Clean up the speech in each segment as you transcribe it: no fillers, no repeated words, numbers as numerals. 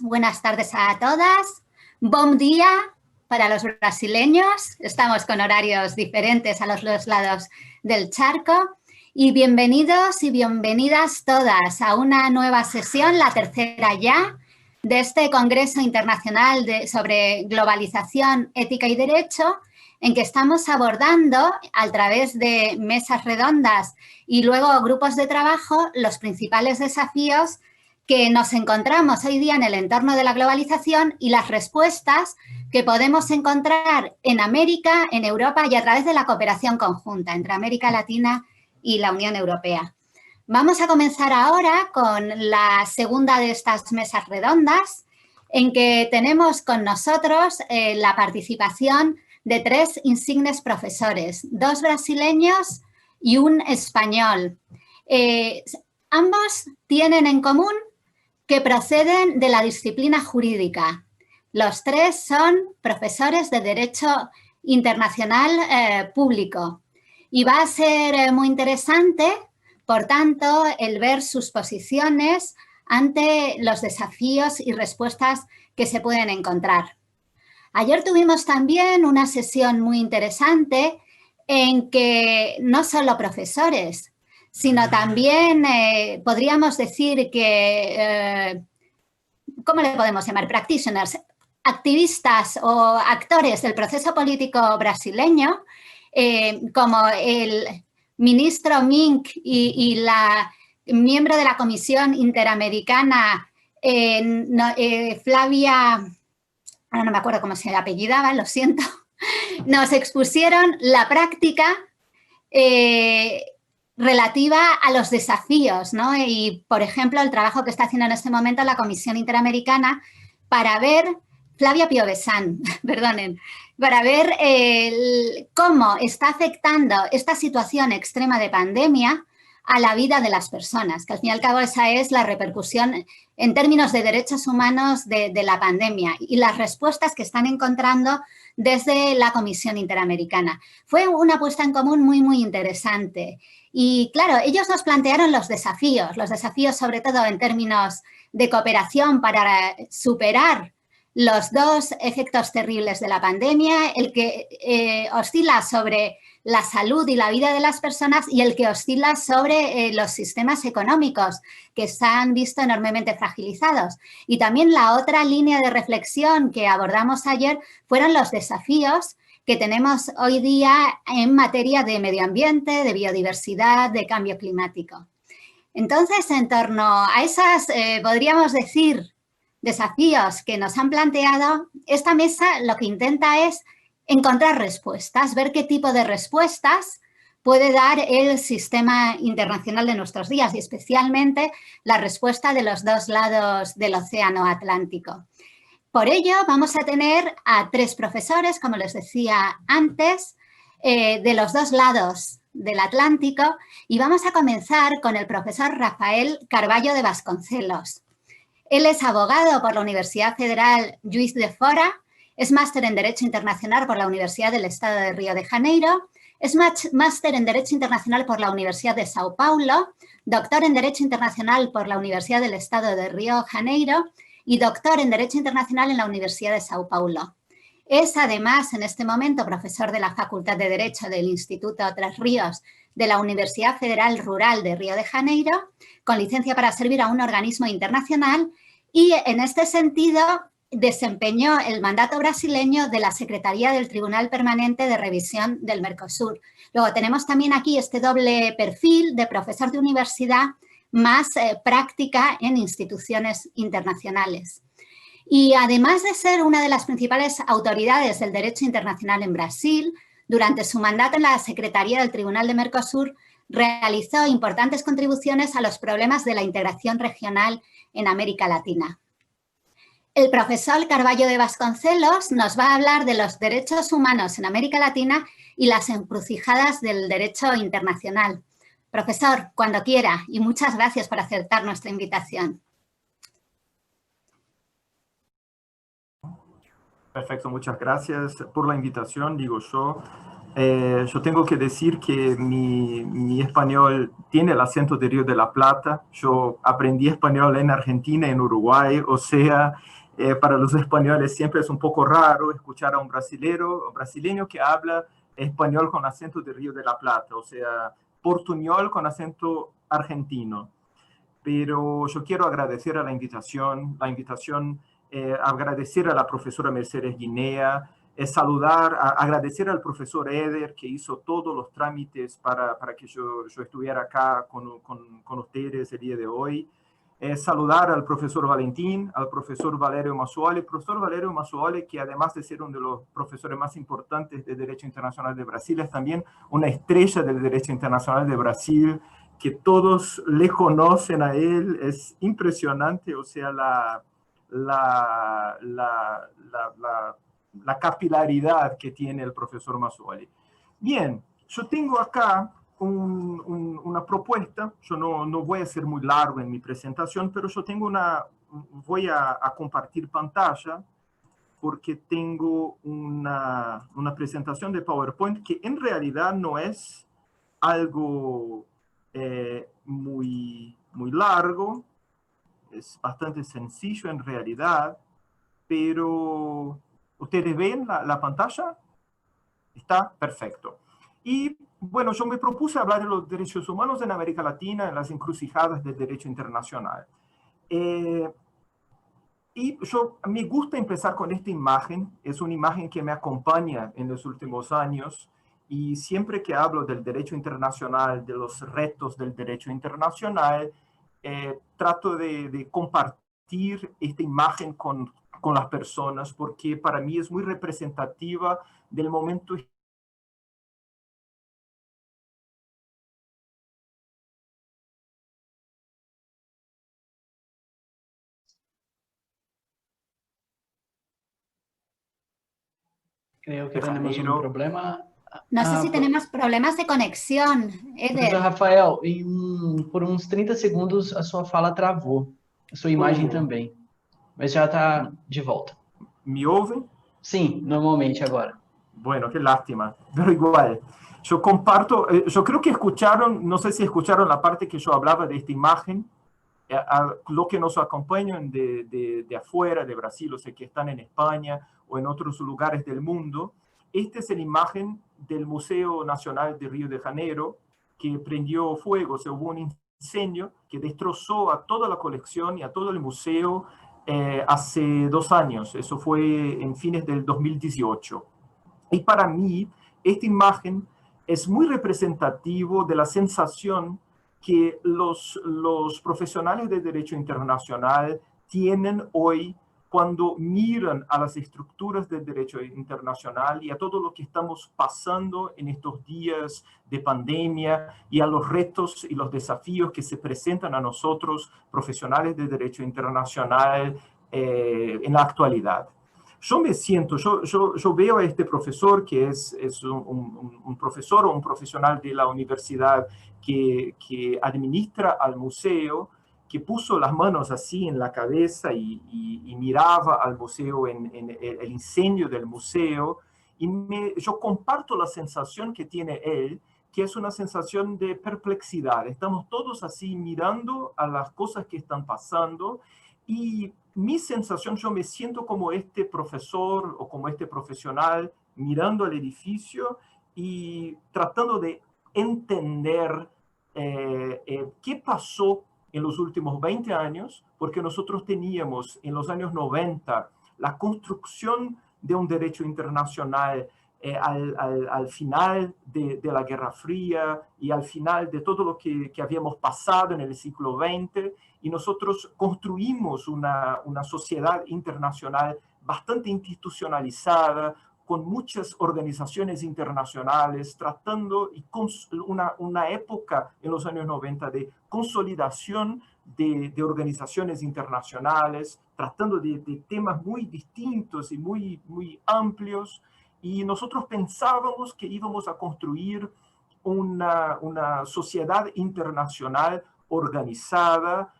buenas tardes a todas. Bom día para los brasileños. Estamos con horarios diferentes a los dos lados del charco. Y bienvenidos y bienvenidas todas a una nueva sesión, la tercera ya, de este Congreso Internacional sobre Globalización, Ética y Derecho, en que estamos abordando a través de mesas redondas y luego grupos de trabajo los principales desafíos que nos encontramos hoy día en el entorno de la globalización y las respuestas que podemos encontrar en América, en Europa y a través de la cooperación conjunta entre América Latina y la Unión Europea. Vamos a comenzar ahora con la segunda de estas mesas redondas, en que tenemos con nosotros la participación de 3 insignes profesores, 2 brasileños y un español. Ambos tienen en común que proceden de la disciplina jurídica. Los 3 son profesores de Derecho Internacional Público. Y va a ser muy interesante, por tanto, el ver sus posiciones ante los desafíos y respuestas que se pueden encontrar. Ayer tuvimos también una sesión muy interesante en que no solo profesores, sino también podríamos decir que, ¿cómo le podemos llamar? Practitioners, activistas o actores del proceso político brasileño, como el ministro Mink y la miembro de la Comisión Interamericana, Flavia, ahora no me acuerdo cómo se apellidaba, lo siento, nos expusieron la práctica relativa a los desafíos, ¿no? Y, por ejemplo, el trabajo que está haciendo en este momento la Comisión Interamericana para ver, Flavia Piovesan, perdonen, para ver cómo está afectando esta situación extrema de pandemia a la vida de las personas, que al fin y al cabo esa es la repercusión en términos de derechos humanos de la pandemia y las respuestas que están encontrando desde la Comisión Interamericana. Fue una puesta en común muy, muy interesante. Y claro, ellos nos plantearon los desafíos sobre todo en términos de cooperación para superar los 2 efectos terribles de la pandemia, el que oscila sobre la salud y la vida de las personas y el que oscila sobre los sistemas económicos que se han visto enormemente fragilizados. Y también la otra línea de reflexión que abordamos ayer fueron los desafíos que tenemos hoy día en materia de medio ambiente, de biodiversidad, de cambio climático. Entonces, en torno a esas, podríamos decir, desafíos que nos han planteado, esta mesa lo que intenta es encontrar respuestas, ver qué tipo de respuestas puede dar el sistema internacional de nuestros días y especialmente la respuesta de los 2 lados del océano Atlántico. Por ello, vamos a tener a 3 profesores, como les decía antes, de los 2 lados del Atlántico y vamos a comenzar con el profesor Rafael Carballo de Vasconcelos. Él es abogado por la Universidad Federal Juiz de Fora, es máster en Derecho Internacional por la Universidad del Estado de Río de Janeiro, es máster en Derecho Internacional por la Universidad de Sao Paulo, doctor en Derecho Internacional por la Universidad del Estado de Río de Janeiro y doctor en Derecho Internacional en la Universidad de Sao Paulo. Es además en este momento profesor de la Facultad de Derecho del Instituto Tres Ríos de la Universidad Federal Rural de Río de Janeiro, con licencia para servir a un organismo internacional y en este sentido desempeñó el mandato brasileño de la Secretaría del Tribunal Permanente de Revisión del Mercosur. Luego tenemos también aquí este doble perfil de profesor de universidad más práctica en instituciones internacionales. Y además de ser una de las principales autoridades del derecho internacional en Brasil, durante su mandato en la Secretaría del Tribunal de Mercosur, realizó importantes contribuciones a los problemas de la integración regional en América Latina. El profesor Carballo de Vasconcelos nos va a hablar de los derechos humanos en América Latina y las encrucijadas del derecho internacional. Profesor, cuando quiera, y muchas gracias por aceptar nuestra invitación. Perfecto, muchas gracias por la invitación, digo yo. Yo tengo que decir que mi español tiene el acento de Río de la Plata. Yo aprendí español en Argentina, en Uruguay, o sea, para los españoles siempre es un poco raro escuchar a un brasileño que habla español con acento de Río de la Plata, o sea, portuñol con acento argentino. Pero yo quiero agradecer a la invitación, agradecer a la profesora Mercedes Guinea, saludar, agradecer al profesor Eder que hizo todos los trámites para que yo estuviera acá con ustedes el día de hoy. Saludar al profesor Valentín, al profesor Valerio Massuoli, el profesor Valerio Massuoli, que además de ser uno de los profesores más importantes de Derecho Internacional de Brasil, es también una estrella del Derecho Internacional de Brasil, que todos le conocen a él. Es impresionante, o sea, la capilaridad que tiene el profesor Massuoli. Bien, yo tengo acá una propuesta. Yo no voy a ser muy largo en mi presentación, pero yo tengo voy a compartir pantalla porque tengo una presentación de PowerPoint que en realidad no es algo muy largo, es bastante sencillo en realidad, pero ¿ustedes ven la pantalla? Está perfecto. Y bueno, yo me propuse hablar de los derechos humanos en América Latina, en las encrucijadas del derecho internacional. Y me gusta empezar con esta imagen. Es una imagen que me acompaña en los últimos años, y siempre que hablo del derecho internacional, de los retos del derecho internacional, trato de compartir esta imagen con las personas, porque para mí es muy representativa del momento. Creo que De tenemos un Janeiro. problema. No sé si Ah, tenemos problemas de conexión, Professor Eder. Rafael, por uns 30 segundos a sua fala travou, a sua imagem Oh, também, mas já está de volta. ¿me oyen? Sim, normalmente agora. Bueno, qué lástima, pero igual. Yo comparto, yo creo que escucharon, no sé si escucharon la parte que yo hablaba de esta imagen, lo que nos acompañan de afuera, de Brasil, o sea, que están en España o en otros lugares del mundo. Esta es la imagen del Museo Nacional de Río de Janeiro, que prendió fuego, o sea, hubo un incendio que destrozó a toda la colección y a todo el museo hace 2 años. Eso fue en fines del 2018. Y para mí, esta imagen es muy representativo de la sensación que los profesionales de derecho internacional tienen hoy cuando miran a las estructuras del derecho internacional y a todo lo que estamos pasando en estos días de pandemia y a los retos y los desafíos que se presentan a nosotros, profesionales de derecho internacional, en la actualidad. Yo me siento, yo veo a este profesor que es un profesor o un profesional de la universidad que administra al museo, que puso las manos así en la cabeza y miraba al museo, en el incendio del museo, y yo comparto la sensación que tiene él, que es una sensación de perplexidad. Estamos todos así mirando a las cosas que están pasando, y mi sensación, yo me siento como este profesor o como este profesional mirando al edificio y tratando de entender qué pasó en los últimos 20 años, porque nosotros teníamos en los años 90 la construcción de un derecho internacional al final de la Guerra Fría y al final de todo lo que habíamos pasado en el siglo XX, y nosotros construimos una sociedad internacional bastante institucionalizada, con muchas organizaciones internacionales, tratando y con una época en los años 90 de consolidación de organizaciones internacionales, tratando de temas muy distintos y muy amplios, y nosotros pensábamos que íbamos a construir una sociedad internacional organizada,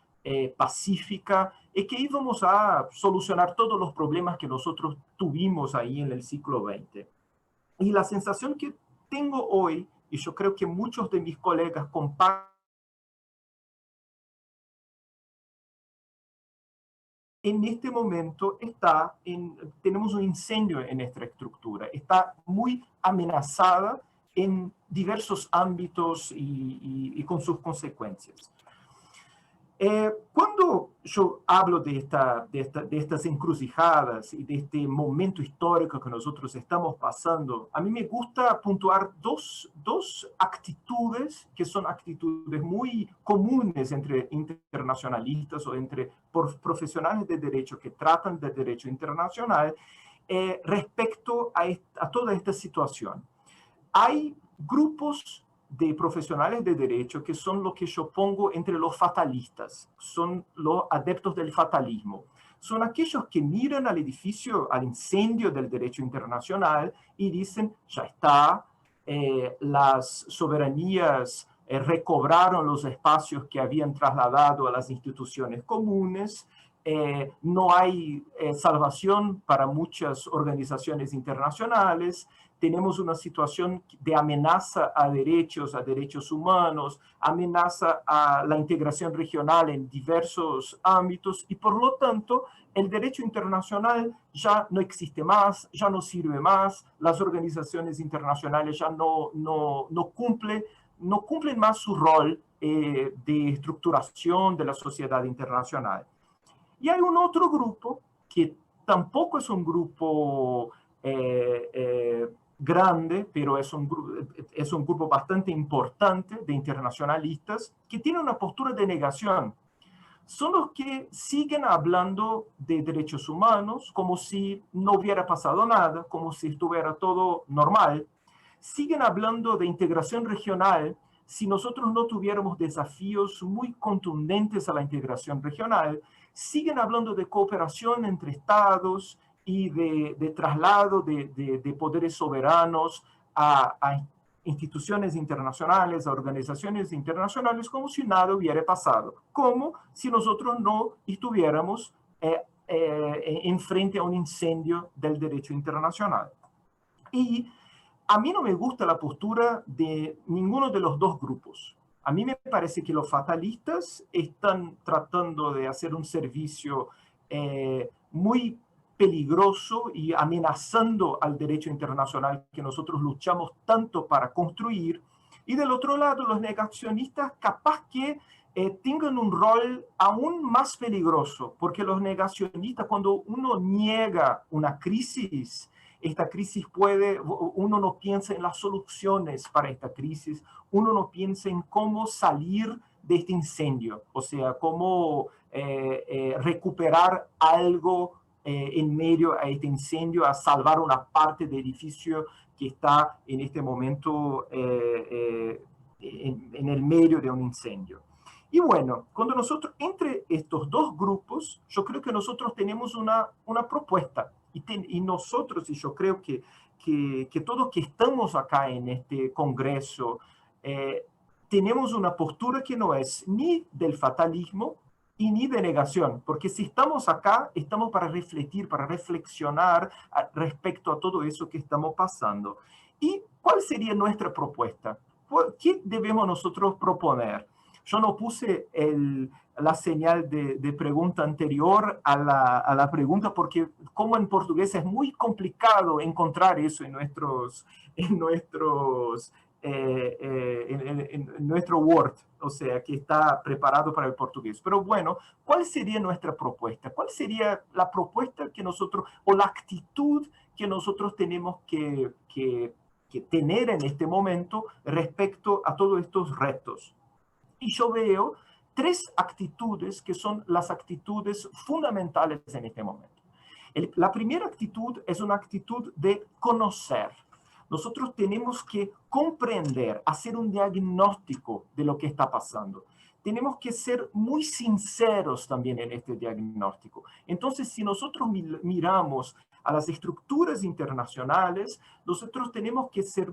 pacífica, y que íbamos a solucionar todos los problemas que nosotros tuvimos ahí en el siglo XX. Y la sensación que tengo hoy, y yo creo que muchos de mis colegas comparten, en este momento tenemos un incendio en nuestra estructura, está muy amenazada en diversos ámbitos y con sus consecuencias. Cuando yo hablo de estas encrucijadas y de este momento histórico que nosotros estamos pasando, a mí me gusta puntuar dos actitudes que son actitudes muy comunes entre internacionalistas o entre profesionales de derecho que tratan de derecho internacional respecto a toda esta situación. Hay grupos de profesionales de derecho que son lo que yo pongo entre los fatalistas, son los adeptos del fatalismo. Son aquellos que miran al edificio, al incendio del derecho internacional y dicen, ya está, las soberanías recobraron los espacios que habían trasladado a las instituciones comunes, no hay salvación para muchas organizaciones internacionales, tenemos una situación de amenaza a derechos humanos, amenaza a la integración regional en diversos ámbitos y por lo tanto el derecho internacional ya no existe más, ya no sirve más, las organizaciones internacionales ya no cumplen más su rol de estructuración de la sociedad internacional. Y hay un otro grupo que tampoco es un grupo grande, pero es un grupo bastante importante de internacionalistas que tiene una postura de negación. Son los que siguen hablando de derechos humanos como si no hubiera pasado nada, como si estuviera todo normal. Siguen hablando de integración regional si nosotros no tuviéramos desafíos muy contundentes a la integración regional. Siguen hablando de cooperación entre estados y de traslado de poderes soberanos a instituciones internacionales, a organizaciones internacionales, como si nada hubiera pasado, como si nosotros no estuviéramos enfrente a un incendio del derecho internacional. Y a mí no me gusta la postura de ninguno de los dos grupos. A mí me parece que los fatalistas están tratando de hacer un servicio muy peligroso y amenazando al derecho internacional que nosotros luchamos tanto para construir. Y del otro lado, los negacionistas capaz que tengan un rol aún más peligroso, porque los negacionistas, cuando uno niega una crisis, esta crisis uno no piensa en las soluciones para esta crisis, uno no piensa en cómo salir de este incendio, o sea, cómo recuperar algo en medio a este incendio, a salvar una parte del edificio que está en este momento en el medio de un incendio. Y bueno, cuando nosotros, entre estos dos grupos, yo creo que nosotros tenemos una propuesta. Y nosotros, y yo creo que todos que estamos acá en este congreso, tenemos una postura que no es ni del fatalismo y ni de negación, porque si estamos acá, estamos para refletir, para reflexionar respecto a todo eso que estamos pasando. ¿Y cuál sería nuestra propuesta? ¿Qué debemos nosotros proponer? Yo no puse la señal de pregunta anterior a la pregunta porque como en portugués es muy complicado encontrar eso en nuestro Word, o sea, que está preparado para el portugués. Pero bueno, ¿cuál sería nuestra propuesta? ¿Cuál sería la propuesta que nosotros, o la actitud que nosotros tenemos que tener en este momento respecto a todos estos retos? Y yo veo tres actitudes que son las actitudes fundamentales en este momento. La primera actitud es una actitud de conocer. Nosotros tenemos que comprender, hacer un diagnóstico de lo que está pasando. Tenemos que ser muy sinceros también en este diagnóstico. Entonces, si nosotros miramos a las estructuras internacionales, nosotros tenemos que ser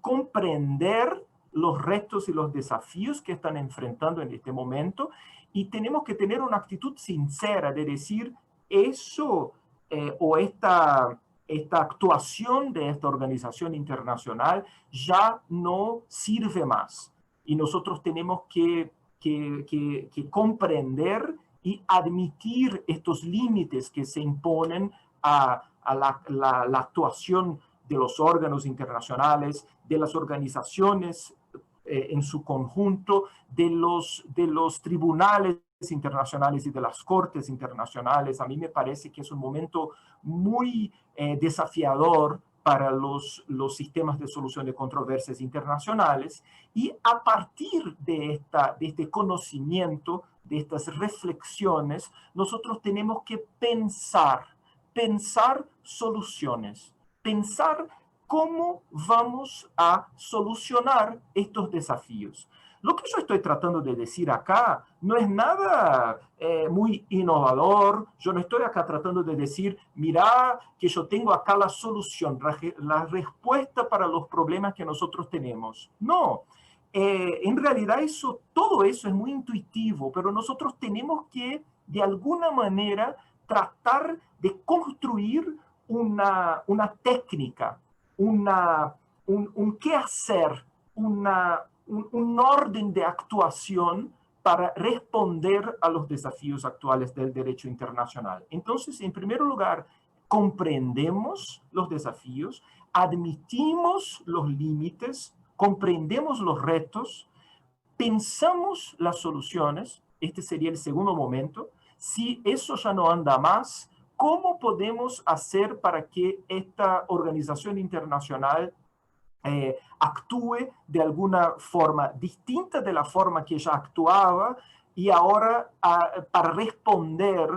comprender los retos y los desafíos que están enfrentando en este momento y tenemos que tener una actitud sincera de decir eso o esta esta actuación de esta organización internacional ya no sirve más. Y nosotros tenemos que comprender y admitir estos límites que se imponen a la actuación de los órganos internacionales, de las organizaciones en su conjunto, de los tribunales internacionales y de las cortes internacionales. A mí me parece que es un momento muy desafiador para los sistemas de solución de controversias internacionales, y a partir de este conocimiento, de estas reflexiones, nosotros tenemos que pensar soluciones, pensar cómo vamos a solucionar estos desafíos. Lo que yo estoy tratando de decir acá no es nada muy innovador. Yo no estoy acá tratando de decir, mira que yo tengo acá la solución, la respuesta para los problemas que nosotros tenemos. No, en realidad todo eso es muy intuitivo, pero nosotros tenemos que, de alguna manera, tratar de construir una técnica, un qué hacer, un orden de actuación para responder a los desafíos actuales del derecho internacional. Entonces, en primer lugar, comprendemos los desafíos, admitimos los límites, comprendemos los retos, pensamos las soluciones. Este sería el segundo momento. Si eso ya no anda más, ¿cómo podemos hacer para que esta organización internacional actúe de alguna forma distinta de la forma que ella actuaba y ahora para responder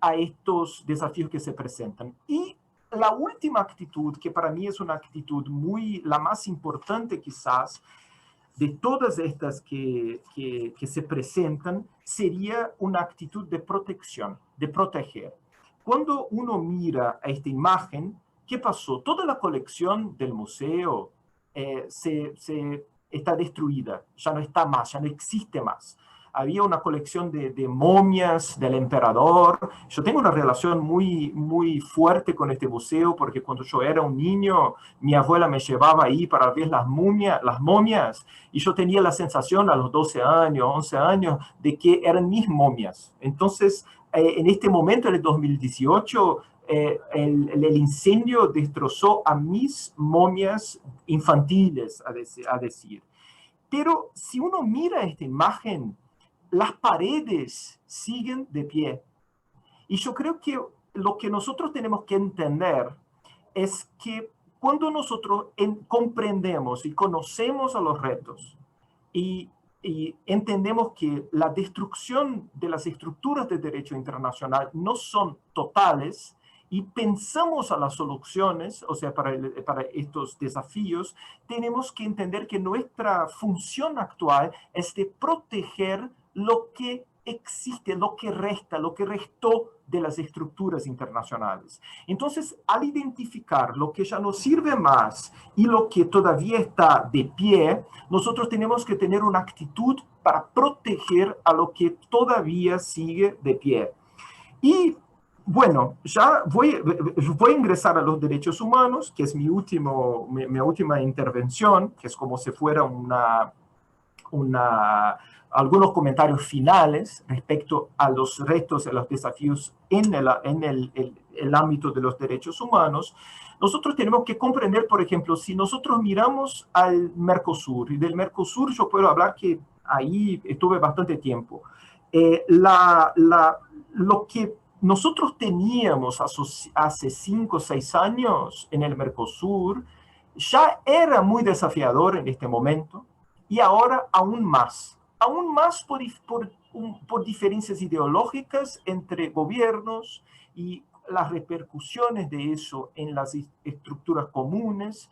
a estos desafíos que se presentan? Y la última actitud, que para mí es una actitud la más importante quizás de todas estas que se presentan, sería una actitud de protección, de proteger. Cuando uno mira a esta imagen, ¿qué pasó? Toda la colección del museo está destruida, ya no está más, ya no existe más. Había una colección de momias del emperador. Yo tengo una relación muy fuerte con este museo, porque cuando yo era un niño, mi abuela me llevaba ahí para ver las momias, y yo tenía la sensación a los 12 años, 11 años, de que eran mis momias. Entonces, en este momento, en el 2018, el incendio destrozó a mis momias infantiles, a decir. Pero si uno mira esta imagen, las paredes siguen de pie. Y yo creo que lo que nosotros tenemos que entender es que cuando nosotros comprendemos y conocemos a los retos y entendemos que la destrucción de las estructuras de derecho internacional no son totales, y pensamos a las soluciones, o sea, para estos desafíos, tenemos que entender que nuestra función actual es de proteger lo que existe, lo que restó de las estructuras internacionales. Entonces, al identificar lo que ya no sirve más y lo que todavía está de pie, nosotros tenemos que tener una actitud para proteger a lo que todavía sigue de pie. Y bueno, ya voy a ingresar a los derechos humanos, que es mi última intervención, que es como si fuera algunos comentarios finales respecto a los retos y a los desafíos en el ámbito de los derechos humanos. Nosotros tenemos que comprender, por ejemplo, si nosotros miramos al Mercosur, y del Mercosur yo puedo hablar que ahí estuve bastante tiempo, lo que nosotros teníamos hace 5 o 6 años en el Mercosur ya era muy desafiador en este momento, y ahora aún más por diferencias ideológicas entre gobiernos y las repercusiones de eso en las estructuras comunes,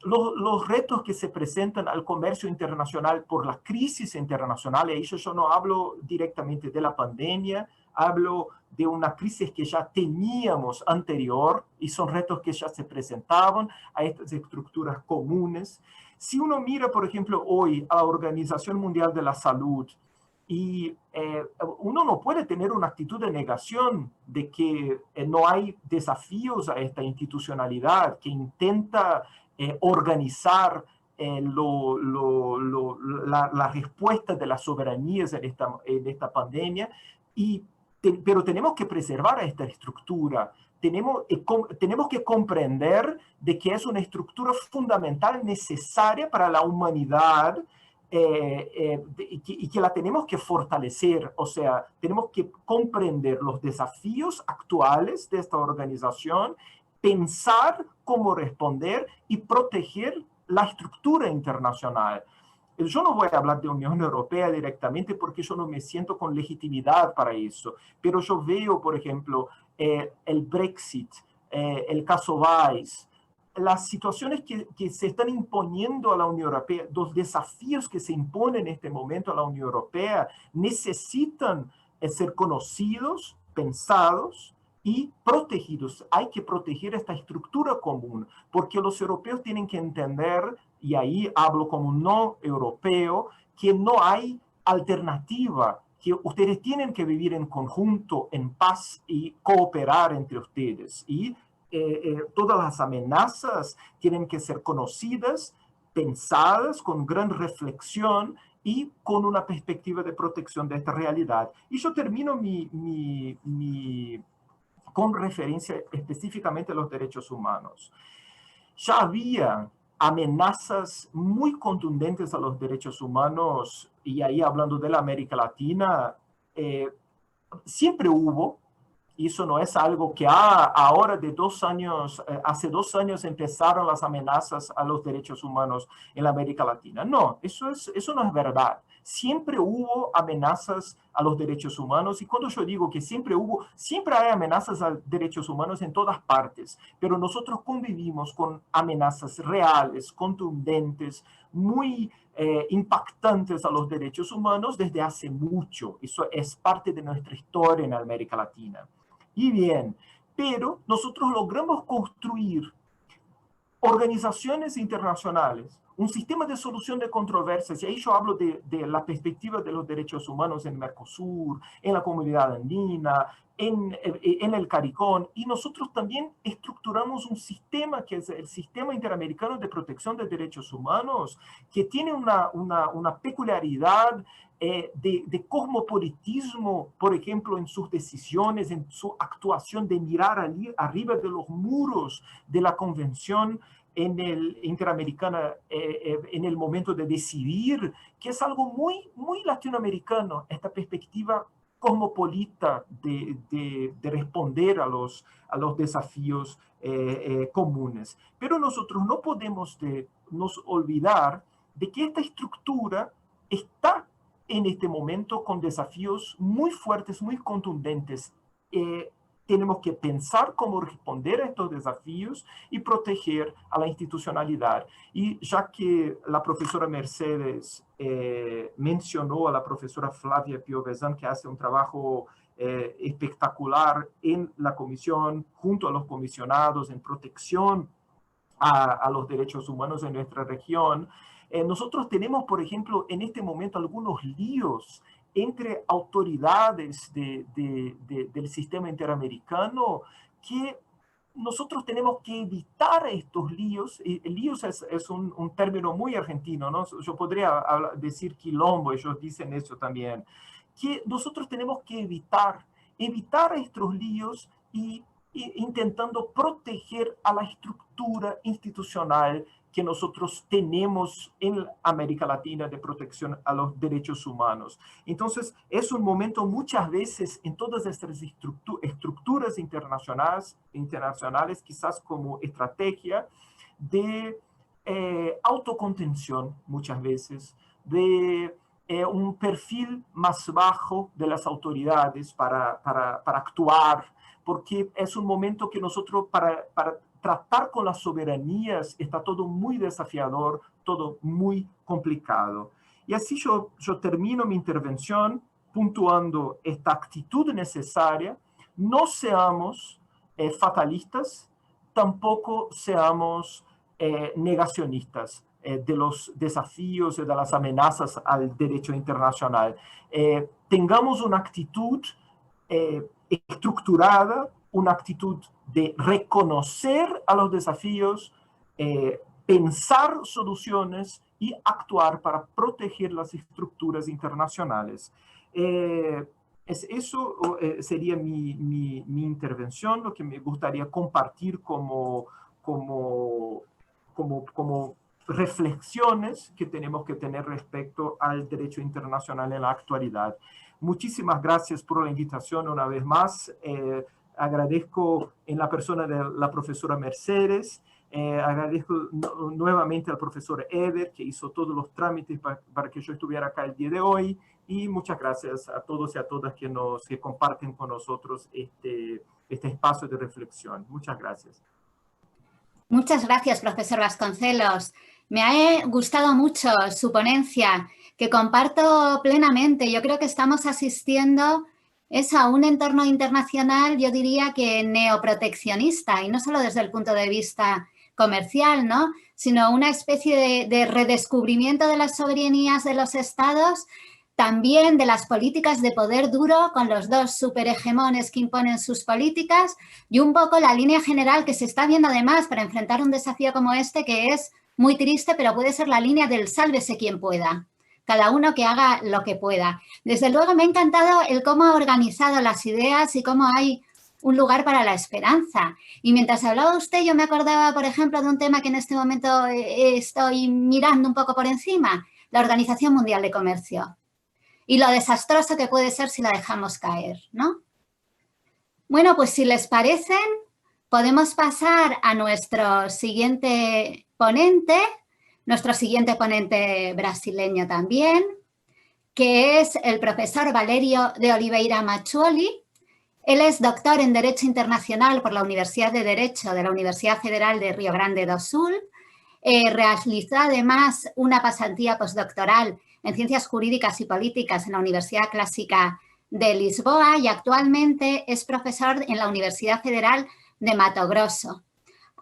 los retos que se presentan al comercio internacional por la crisis internacional. Y eso yo no hablo directamente de la pandemia, hablo de una crisis que ya teníamos anterior, y son retos que ya se presentaban a estas estructuras comunes. Si uno mira, por ejemplo, hoy a la Organización Mundial de la Salud, Y uno no puede tener una actitud de negación de que no hay desafíos a esta institucionalidad que intenta organizar la respuesta de las soberanías en esta pandemia, pero tenemos que preservar esta estructura. Tenemos que comprender de que es una estructura fundamental necesaria para la humanidad, y que la tenemos que fortalecer. O sea, tenemos que comprender los desafíos actuales de esta organización, pensar cómo responder y proteger la estructura internacional. Yo no voy a hablar de Unión Europea directamente porque yo no me siento con legitimidad para eso, pero yo veo, por ejemplo, el Brexit, el caso Valls, las situaciones que se están imponiendo a la Unión Europea, los desafíos que se imponen en este momento a la Unión Europea, necesitan ser conocidos, pensados y protegidos. Hay que proteger esta estructura común, porque los europeos tienen que entender, y ahí hablo como no europeo, que no hay alternativa, que ustedes tienen que vivir en conjunto, en paz y cooperar entre ustedes. Y todas las amenazas tienen que ser conocidas, pensadas con gran reflexión y con una perspectiva de protección de esta realidad. Y yo termino con referencia específicamente a los derechos humanos. Ya había amenazas muy contundentes a los derechos humanos, y ahí hablando de la América Latina, siempre hubo. Y eso no es algo que ahora de 2 años, hace 2 años empezaron las amenazas a los derechos humanos en la América Latina. No, eso no es verdad. Siempre hubo amenazas a los derechos humanos, y cuando yo digo que siempre hay amenazas a derechos humanos en todas partes, pero nosotros convivimos con amenazas reales, contundentes, muy impactantes a los derechos humanos desde hace mucho. Eso es parte de nuestra historia en América Latina. Y bien, pero nosotros logramos construir organizaciones internacionales, un sistema de solución de controversias, y ahí yo hablo de la perspectiva de los derechos humanos en Mercosur, en la comunidad andina, en el CARICOM, y nosotros también estructuramos un sistema que es el Sistema Interamericano de Protección de Derechos Humanos, que tiene una peculiaridad de cosmopolitismo, por ejemplo, en sus decisiones, en su actuación de mirar arriba de los muros de la Convención Interamericana en el momento de decidir, que es algo muy, muy latinoamericano, esta perspectiva cosmopolita de responder a los desafíos comunes. Pero nosotros no podemos nos olvidar de que esta estructura está en este momento con desafíos muy fuertes, muy contundentes. Tenemos que pensar cómo responder a estos desafíos y proteger a la institucionalidad. Y ya que la profesora Mercedes mencionó a la profesora Flavia Piovesan, que hace un trabajo espectacular en la comisión, junto a los comisionados, en protección a los derechos humanos en nuestra región, nosotros tenemos, por ejemplo, en este momento algunos líos entre autoridades del sistema interamericano que nosotros tenemos que evitar estos líos. Y líos es un término muy argentino, ¿no? Yo podría decir quilombo, ellos dicen eso también, que nosotros tenemos que evitar estos líos y intentando proteger a la estructura institucional que nosotros tenemos en América Latina de protección a los derechos humanos. Entonces, es un momento muchas veces en todas estas estructuras internacionales, quizás como estrategia de autocontención, muchas veces, de un perfil más bajo de las autoridades para actuar, porque es un momento que nosotros para tratar con las soberanías está todo muy desafiador, todo muy complicado. Y así yo termino mi intervención puntuando esta actitud necesaria. No seamos fatalistas, tampoco seamos negacionistas. de los desafíos y de las amenazas al derecho internacional. Tengamos una actitud estructurada, una actitud de reconocer a los desafíos, pensar soluciones y actuar para proteger las estructuras internacionales. Eso sería mi intervención, lo que me gustaría compartir como reflexiones que tenemos que tener respecto al derecho internacional en la actualidad. Muchísimas gracias por la invitación una vez más. Agradezco en la persona de la profesora Mercedes, agradezco nuevamente al profesor Eder, que hizo todos los trámites para que yo estuviera acá el día de hoy, y muchas gracias a todos y a todas que comparten con nosotros este espacio de reflexión. Muchas gracias. Muchas gracias, profesor Vasconcelos. Me ha gustado mucho su ponencia, que comparto plenamente. Yo creo que estamos asistiendo a un entorno internacional, yo diría que neoproteccionista, y no solo desde el punto de vista comercial, ¿no?, sino una especie de redescubrimiento de las soberanías de los estados, también de las políticas de poder duro con los dos superhegemones que imponen sus políticas, y un poco la línea general que se está viendo además para enfrentar un desafío como este, que es muy triste, pero puede ser la línea del sálvese quien pueda. Cada uno que haga lo que pueda. Desde luego me ha encantado el cómo ha organizado las ideas y cómo hay un lugar para la esperanza. Y mientras hablaba usted, yo me acordaba, por ejemplo, de un tema que en este momento estoy mirando un poco por encima, la Organización Mundial de Comercio. Y lo desastroso que puede ser si la dejamos caer, ¿no? Bueno, pues si les parecen, podemos pasar a nuestro siguiente ponente brasileño también, que es el profesor Valerio de Oliveira Maciuoli. Él es doctor en Derecho Internacional por la Universidad de Derecho de la Universidad Federal de Río Grande do Sul. Realizó además una pasantía postdoctoral en Ciencias Jurídicas y Políticas en la Universidad Clásica de Lisboa y actualmente es profesor en la Universidad Federal de Mato Grosso.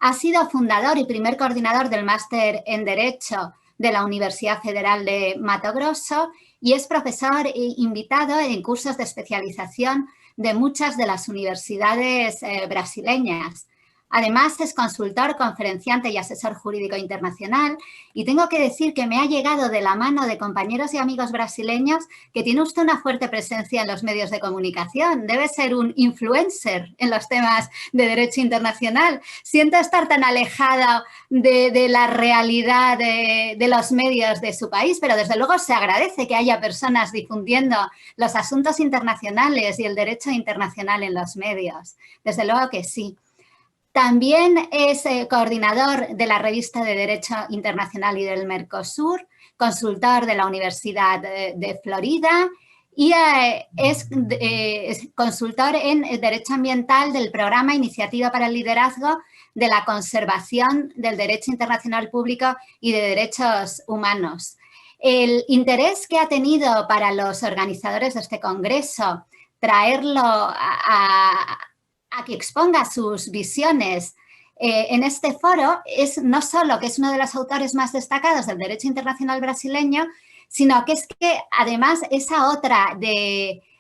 Ha sido fundador y primer coordinador del Máster en Derecho de la Universidad Federal de Mato Grosso y es profesor invitado en cursos de especialización de muchas de las universidades brasileñas. Además, es consultor, conferenciante y asesor jurídico internacional y tengo que decir que me ha llegado de la mano de compañeros y amigos brasileños que tiene usted una fuerte presencia en los medios de comunicación. Debe ser un influencer en los temas de derecho internacional. Siento estar tan alejado de la realidad de los medios de su país, pero desde luego se agradece que haya personas difundiendo los asuntos internacionales y el derecho internacional en los medios. Desde luego que sí. También es coordinador de la Revista de Derecho Internacional y del Mercosur, consultor de la Universidad de Florida y es consultor en Derecho Ambiental del Programa Iniciativa para el Liderazgo de la Conservación del Derecho Internacional Público y de Derechos Humanos. El interés que ha tenido para los organizadores de este congreso traerlo a que exponga sus visiones en este foro es no solo que es uno de los autores más destacados del derecho internacional brasileño, sino que es que además esa otra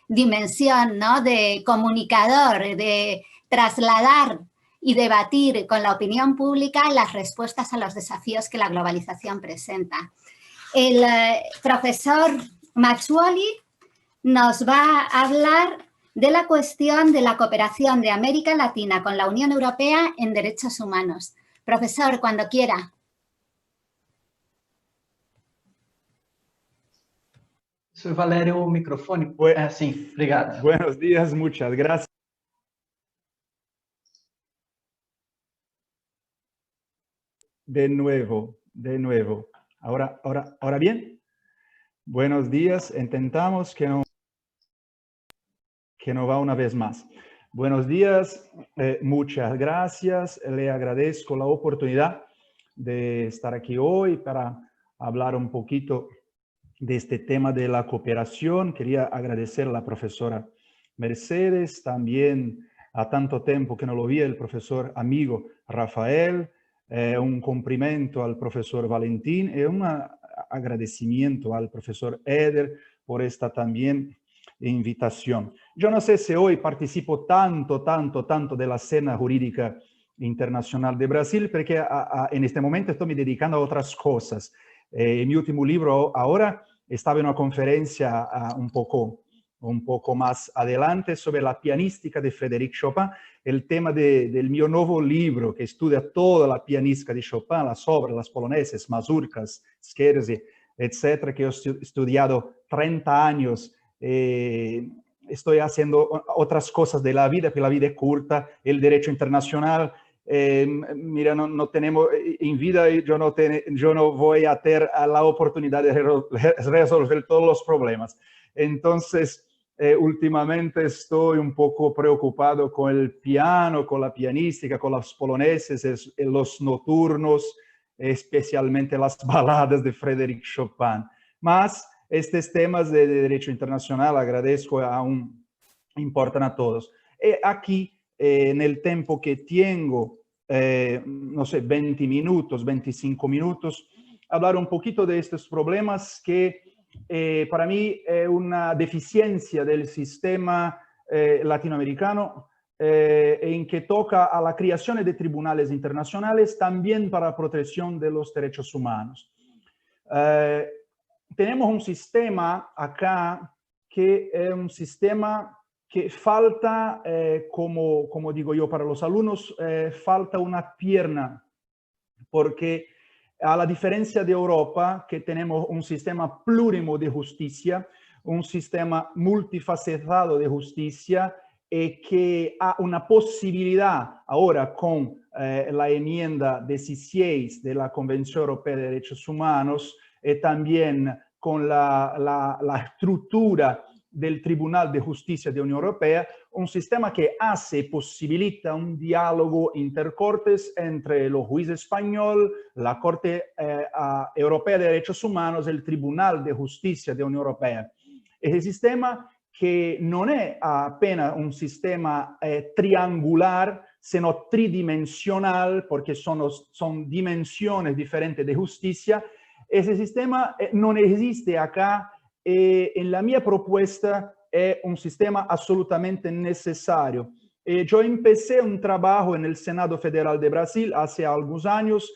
dimensión, ¿no?, de comunicador, de trasladar y debatir con la opinión pública las respuestas a los desafíos que la globalización presenta. El profesor Maciuoli nos va a hablar de la cuestión de la cooperación de América Latina con la Unión Europea en derechos humanos. Profesor, cuando quiera. Soy Valério, o microfone. Sí, obrigado. Buenos días, muchas gracias. De nuevo. ¿Ahora bien? Buenos días, intentamos que no va una vez más. Buenos días, muchas gracias. Le agradezco la oportunidad de estar aquí hoy para hablar un poquito de este tema de la cooperación. Quería agradecer a la profesora Mercedes, también a tanto tiempo que no lo vi, el profesor amigo Rafael, un cumprimento al profesor Valentín y un agradecimiento al profesor Eder por esta también invitación. Yo no sé si hoy participo tanto de la escena jurídica internacional de Brasil, porque en este momento estoy me dedicando a otras cosas. Mi último libro ahora estaba en una conferencia un poco más adelante sobre la pianística de Frédéric Chopin, el tema del mio nuevo libro que estudia toda la pianística de Chopin, las obras, las poloneses, mazurkas, scherzi, etcétera, que he estudiado 30 años. Estoy haciendo otras cosas de la vida, que la vida es corta, el derecho internacional. Mira, no tenemos en vida, yo no voy a tener la oportunidad de resolver todos los problemas. Entonces, últimamente estoy un poco preocupado con el piano, con la pianística, con los poloneses, los nocturnos, especialmente las baladas de Frédéric Chopin. Mas estos temas de derecho internacional, agradezco, aún importan a todos. Aquí, en el tiempo que tengo, no sé, 20 minutos, 25 minutos, hablar un poquito de estos problemas que para mí es una deficiencia del sistema latinoamericano en que toca a la creación de tribunales internacionales también para la protección de los derechos humanos. Tenemos un sistema acá que es un sistema que falta, como digo yo para los alumnos, falta una pierna, porque a la diferencia de Europa, que tenemos un sistema plurimo de justicia, un sistema multifacetado de justicia, que ha una posibilidad ahora con la enmienda 16 de la Convención Europea de Derechos Humanos, también con la estructura del Tribunal de Justicia de la Unión Europea, un sistema que posibilita un diálogo intercortes entre los jueces español, la Corte Europea de Derechos Humanos y el Tribunal de Justicia de la Unión Europea. Ese sistema que no es apenas un sistema triangular, sino tridimensional, porque son dimensiones diferentes de justicia. Ese sistema no existe acá. En la mia propuesta es un sistema absolutamente necesario. Yo empecé un trabajo en el Senado Federal de Brasil hace algunos años.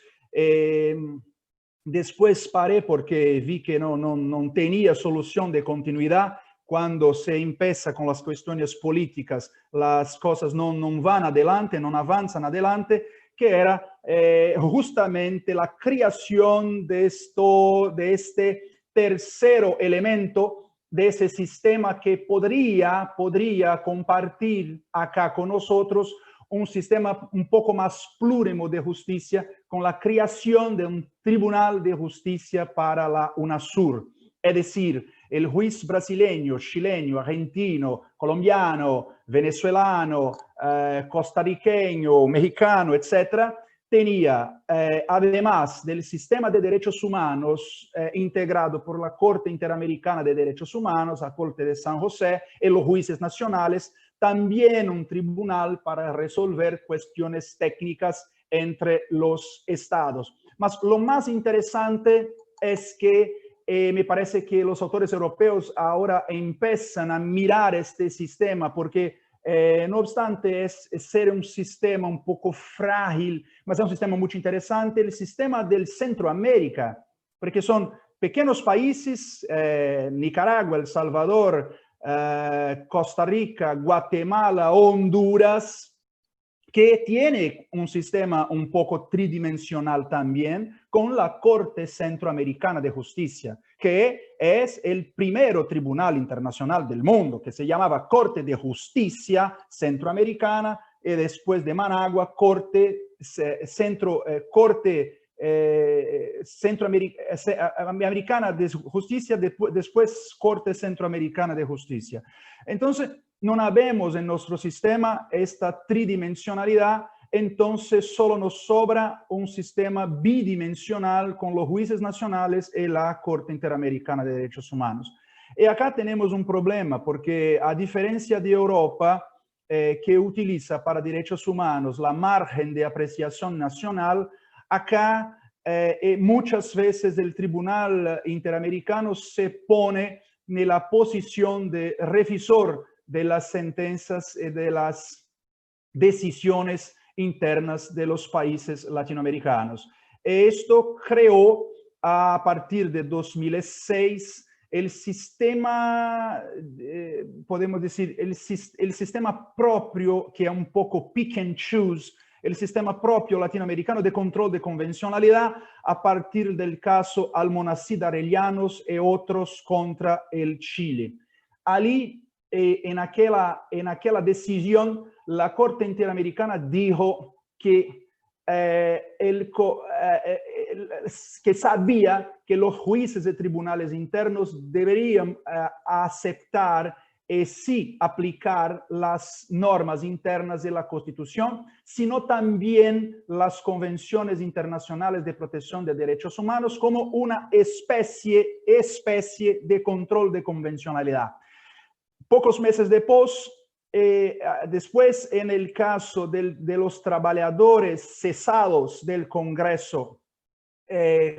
Después paré porque vi que no tenía solución de continuidad. Cuando se empieza con las cuestiones políticas, las cosas no van adelante, no avanzan adelante, que era justamente la creación de este tercero elemento de ese sistema que podría compartir acá con nosotros un sistema un poco más plurimo de justicia con la creación de un tribunal de justicia para la UNASUR. Es decir, el juez brasileño, chileno, argentino, colombiano, venezolano, costarriqueño, mexicano, etcétera, tenía, además del sistema de derechos humanos integrado por la Corte Interamericana de Derechos Humanos, la Corte de San José y los jueces nacionales, también un tribunal para resolver cuestiones técnicas entre los estados. Mas lo más interesante es que me parece que los autores europeos ahora empiezan a mirar este sistema porque no obstante es ser un sistema un poco frágil, mas es un sistema muy interesante, el sistema del Centroamérica, porque son pequeños países, Nicaragua, El Salvador, Costa Rica, Guatemala, Honduras, que tiene un sistema un poco tridimensional también con la Corte Centroamericana de Justicia, que es el primero tribunal internacional del mundo, que se llamaba Corte de Justicia Centroamericana, y después de Managua, Corte Centroamericana de Justicia, después Corte Centroamericana de Justicia. Entonces, no vemos en nuestro sistema esta tridimensionalidad, entonces solo nos sobra un sistema bidimensional con los jueces nacionales y la Corte Interamericana de Derechos Humanos. Y acá tenemos un problema, porque a diferencia de Europa, que utiliza para derechos humanos la margen de apreciación nacional, acá muchas veces el Tribunal Interamericano se pone en la posición de revisor de las sentencias y de las decisiones internas de los países latinoamericanos. Esto creó a partir de 2006 el sistema, podemos decir, el sistema propio, que es un poco pick and choose, el sistema propio latinoamericano de control de convencionalidad a partir del caso Almonacid Arellanos y otros contra el Chile. Allí, en aquella decisión, la Corte Interamericana dijo que que sabía que los jueces de tribunales internos deberían aceptar y sí aplicar las normas internas de la Constitución, sino también las convenciones internacionales de protección de derechos humanos como una especie de control de convencionalidad. Pocos meses después, en el caso de los trabajadores cesados del Congreso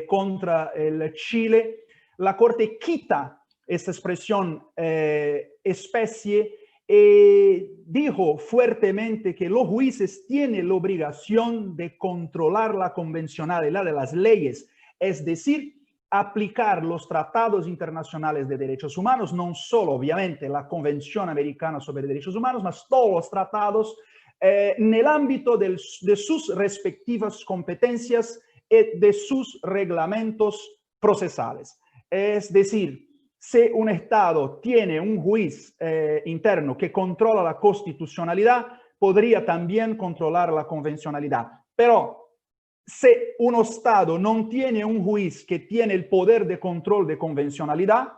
contra el Chile, la Corte quita esta expresión especie y dijo fuertemente que los jueces tienen la obligación de controlar la convencionalidad de las leyes, es decir, aplicar los tratados internacionales de derechos humanos, no solo obviamente la Convención Americana sobre Derechos Humanos, mas todos los tratados en el ámbito de sus respectivas competencias y de sus reglamentos procesales. Es decir, si un Estado tiene un juez interno que controla la constitucionalidad, podría también controlar la convencionalidad. Pero si un Estado no tiene un juez que tiene el poder de control de convencionalidad,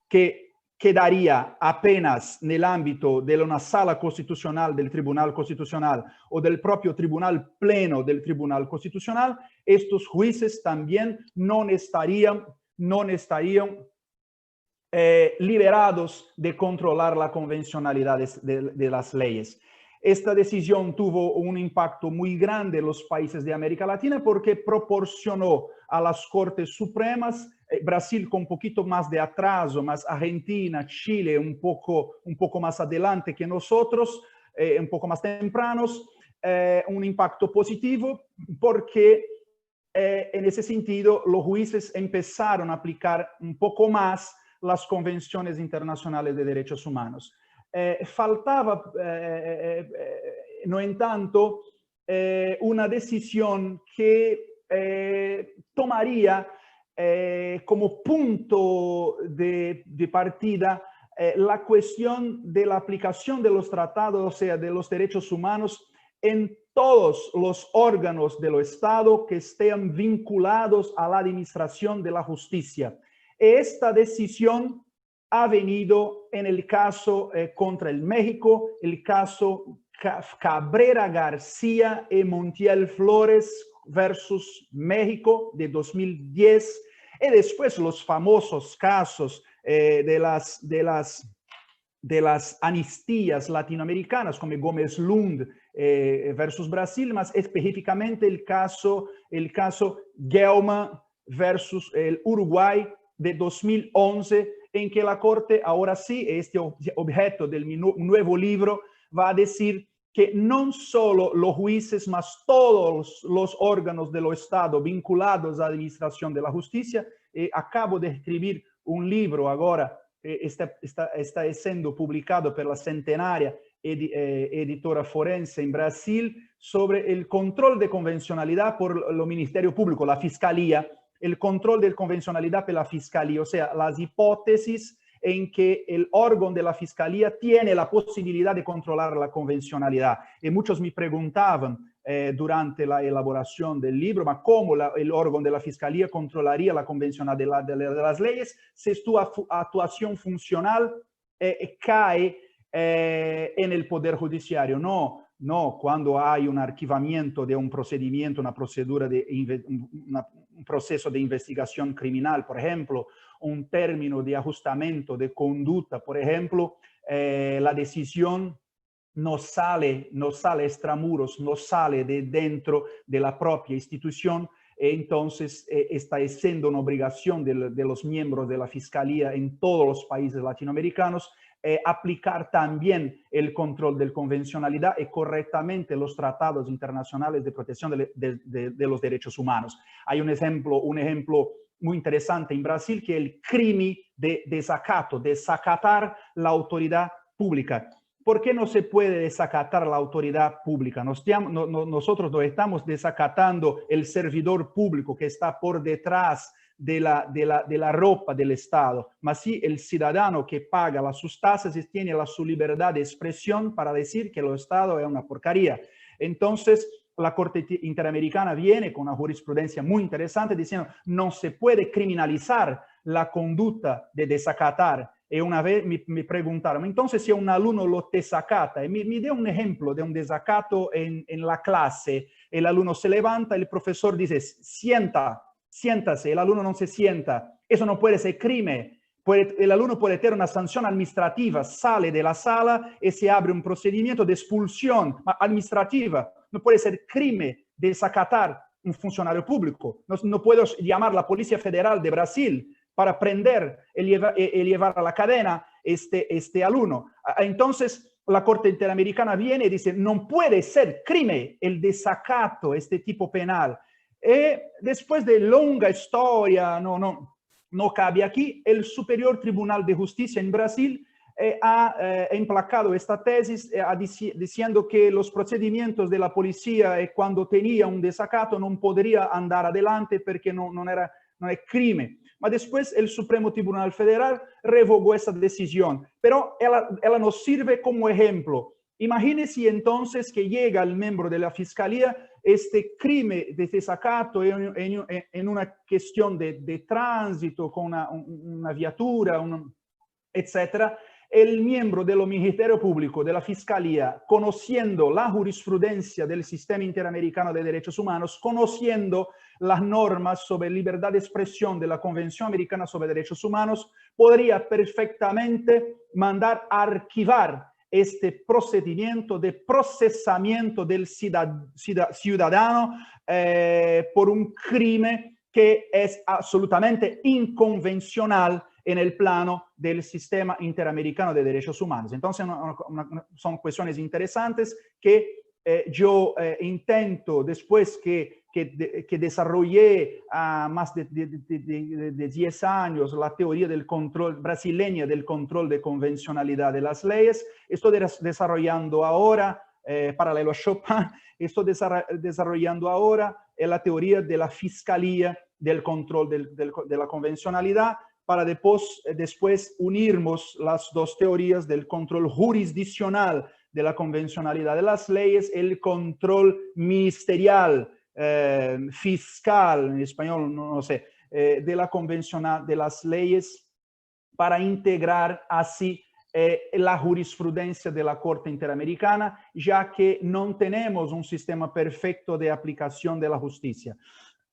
que quedaría apenas en el ámbito de una sala constitucional del Tribunal Constitucional o del propio Tribunal Pleno del Tribunal Constitucional, estos jueces también no estarían liberados de controlar la convencionalidad de las leyes. Esta decisión tuvo un impacto muy grande en los países de América Latina porque proporcionó a las Cortes Supremas, Brasil con un poquito más de atraso, más Argentina, Chile un poco más adelante que nosotros, un poco más tempranos, un impacto positivo porque en ese sentido los jueces empezaron a aplicar un poco más las convenciones internacionales de derechos humanos. Faltaba, no en tanto, una decisión que tomaría como punto de partida la cuestión de la aplicación de los tratados, o sea, de los derechos humanos en todos los órganos del Estado que estén vinculados a la administración de la justicia. Esta decisión ha venido en el caso contra el México, el caso Cabrera García y Montiel Flores versus México de 2010, y después los famosos casos de las amnistías latinoamericanas, como Gómez Lund versus Brasil, más específicamente el caso Gelman versus el Uruguay de 2011, en que la Corte, ahora sí, este objeto del nuevo libro, va a decir que no solo los jueces, mas todos los órganos del Estado vinculados a la administración de la justicia. Acabo de escribir un libro ahora, está siendo publicado por la centenaria editora forense en Brasil, sobre el control de convencionalidad por el Ministerio Público, la Fiscalía, el control de convencionalidad por la Fiscalía, o sea, las hipótesis en que el órgano de la Fiscalía tiene la posibilidad de controlar la convencionalidad. Y muchos me preguntaban durante la elaboración del libro, ¿cómo el órgano de la Fiscalía controlaría la convencionalidad de las leyes si su actuación funcional cae en el Poder Judiciario? No, cuando hay un archivamiento de un procedimiento, una procedura un proceso de investigación criminal, por ejemplo, un término de ajustamiento de conducta, por ejemplo, la decisión no sale extramuros, no sale de dentro de la propia institución, Entonces, está siendo una obligación de los miembros de la Fiscalía en todos los países latinoamericanos aplicar también el control de convencionalidad y correctamente los tratados internacionales de protección de los derechos humanos. Hay un ejemplo muy interesante en Brasil, que es el crimen de desacato, desacatar la autoridad pública. ¿Por qué no se puede desacatar la autoridad pública? Nosotros no estamos desacatando el servidor público que está por detrás de la ropa del Estado, mas sí el ciudadano que paga sus tasas y tiene su libertad de expresión para decir que el Estado es una porcaría. Entonces, la Corte Interamericana viene con una jurisprudencia muy interesante diciendo no se puede criminalizar la conducta de desacatar. Y una vez me preguntaron, entonces si un alumno lo desacata, me dé un ejemplo de un desacato en la clase, el alumno se levanta, el profesor dice, siéntase, el alumno no se sienta, eso no puede ser crimen. El alumno puede tener una sanción administrativa, sale de la sala y se abre un procedimiento de expulsión administrativa. No puede ser crimen desacatar un funcionario público. No puedo llamar a la Policía Federal de Brasil para prender y llevar a la cadena este alumno. Entonces, la Corte Interamericana viene y dice, no puede ser crimen el desacato, este tipo penal. Después de longa historia, no cabe aquí, el Superior Tribunal de Justicia en Brasil ha emplacado esta tesis diciendo que los procedimientos de la policía cuando tenía un desacato no podría andar adelante porque no es crimen. Mas después el Supremo Tribunal Federal revogó esa decisión, pero ella nos sirve como ejemplo. Imagínese entonces que llega el miembro de la Fiscalía este crimen de desacato en una cuestión de tránsito con una viatura, etcétera. El miembro del Ministerio Público, de la Fiscalía, conociendo la jurisprudencia del Sistema Interamericano de Derechos Humanos, conociendo las normas sobre libertad de expresión de la Convención Americana sobre Derechos Humanos, podría perfectamente mandar a archivar este procedimiento de procesamiento del ciudadano por un crimen que es absolutamente inconvencional en el plano del Sistema Interamericano de Derechos Humanos. Entonces, son cuestiones interesantes que yo intento, después que desarrollé más de 10 años la teoría del control brasileña del control de convencionalidad de las leyes, estoy desarrollando ahora, paralelo a Chopin, estoy desarrollando ahora la teoría de la fiscalía del control de la convencionalidad, para después unirnos las dos teorías del control jurisdiccional de la convencionalidad de las leyes, el control ministerial, fiscal, en español no sé, de la convencional de las leyes, para integrar así la jurisprudencia de la Corte Interamericana, ya que no tenemos un sistema perfecto de aplicación de la justicia.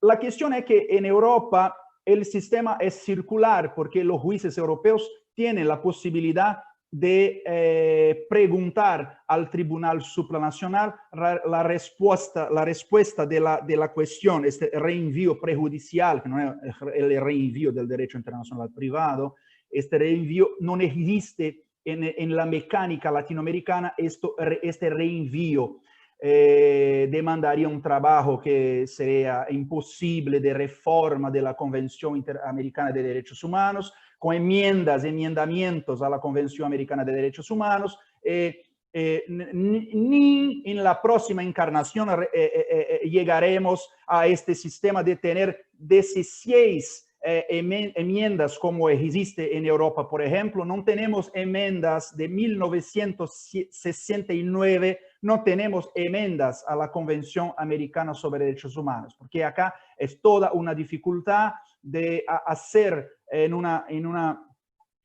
La cuestión es que en Europa el sistema es circular porque los jueces europeos tienen la posibilidad de preguntar al Tribunal Supranacional la respuesta de la cuestión, este reenvío prejudicial, que no es el reenvío del derecho internacional privado. Este reenvío no existe en la mecánica latinoamericana, este reenvío. Demandaría un trabajo que sería imposible de reforma de la Convención Interamericana de Derechos Humanos, con enmiendamientos a la Convención Americana de Derechos Humanos, ni en la próxima encarnación llegaremos a este sistema de tener 16 enmiendas como existe en Europa, por ejemplo. No tenemos enmiendas de 1969, no tenemos enmiendas a la Convención Americana sobre Derechos Humanos, porque acá es toda una dificultad de hacer en una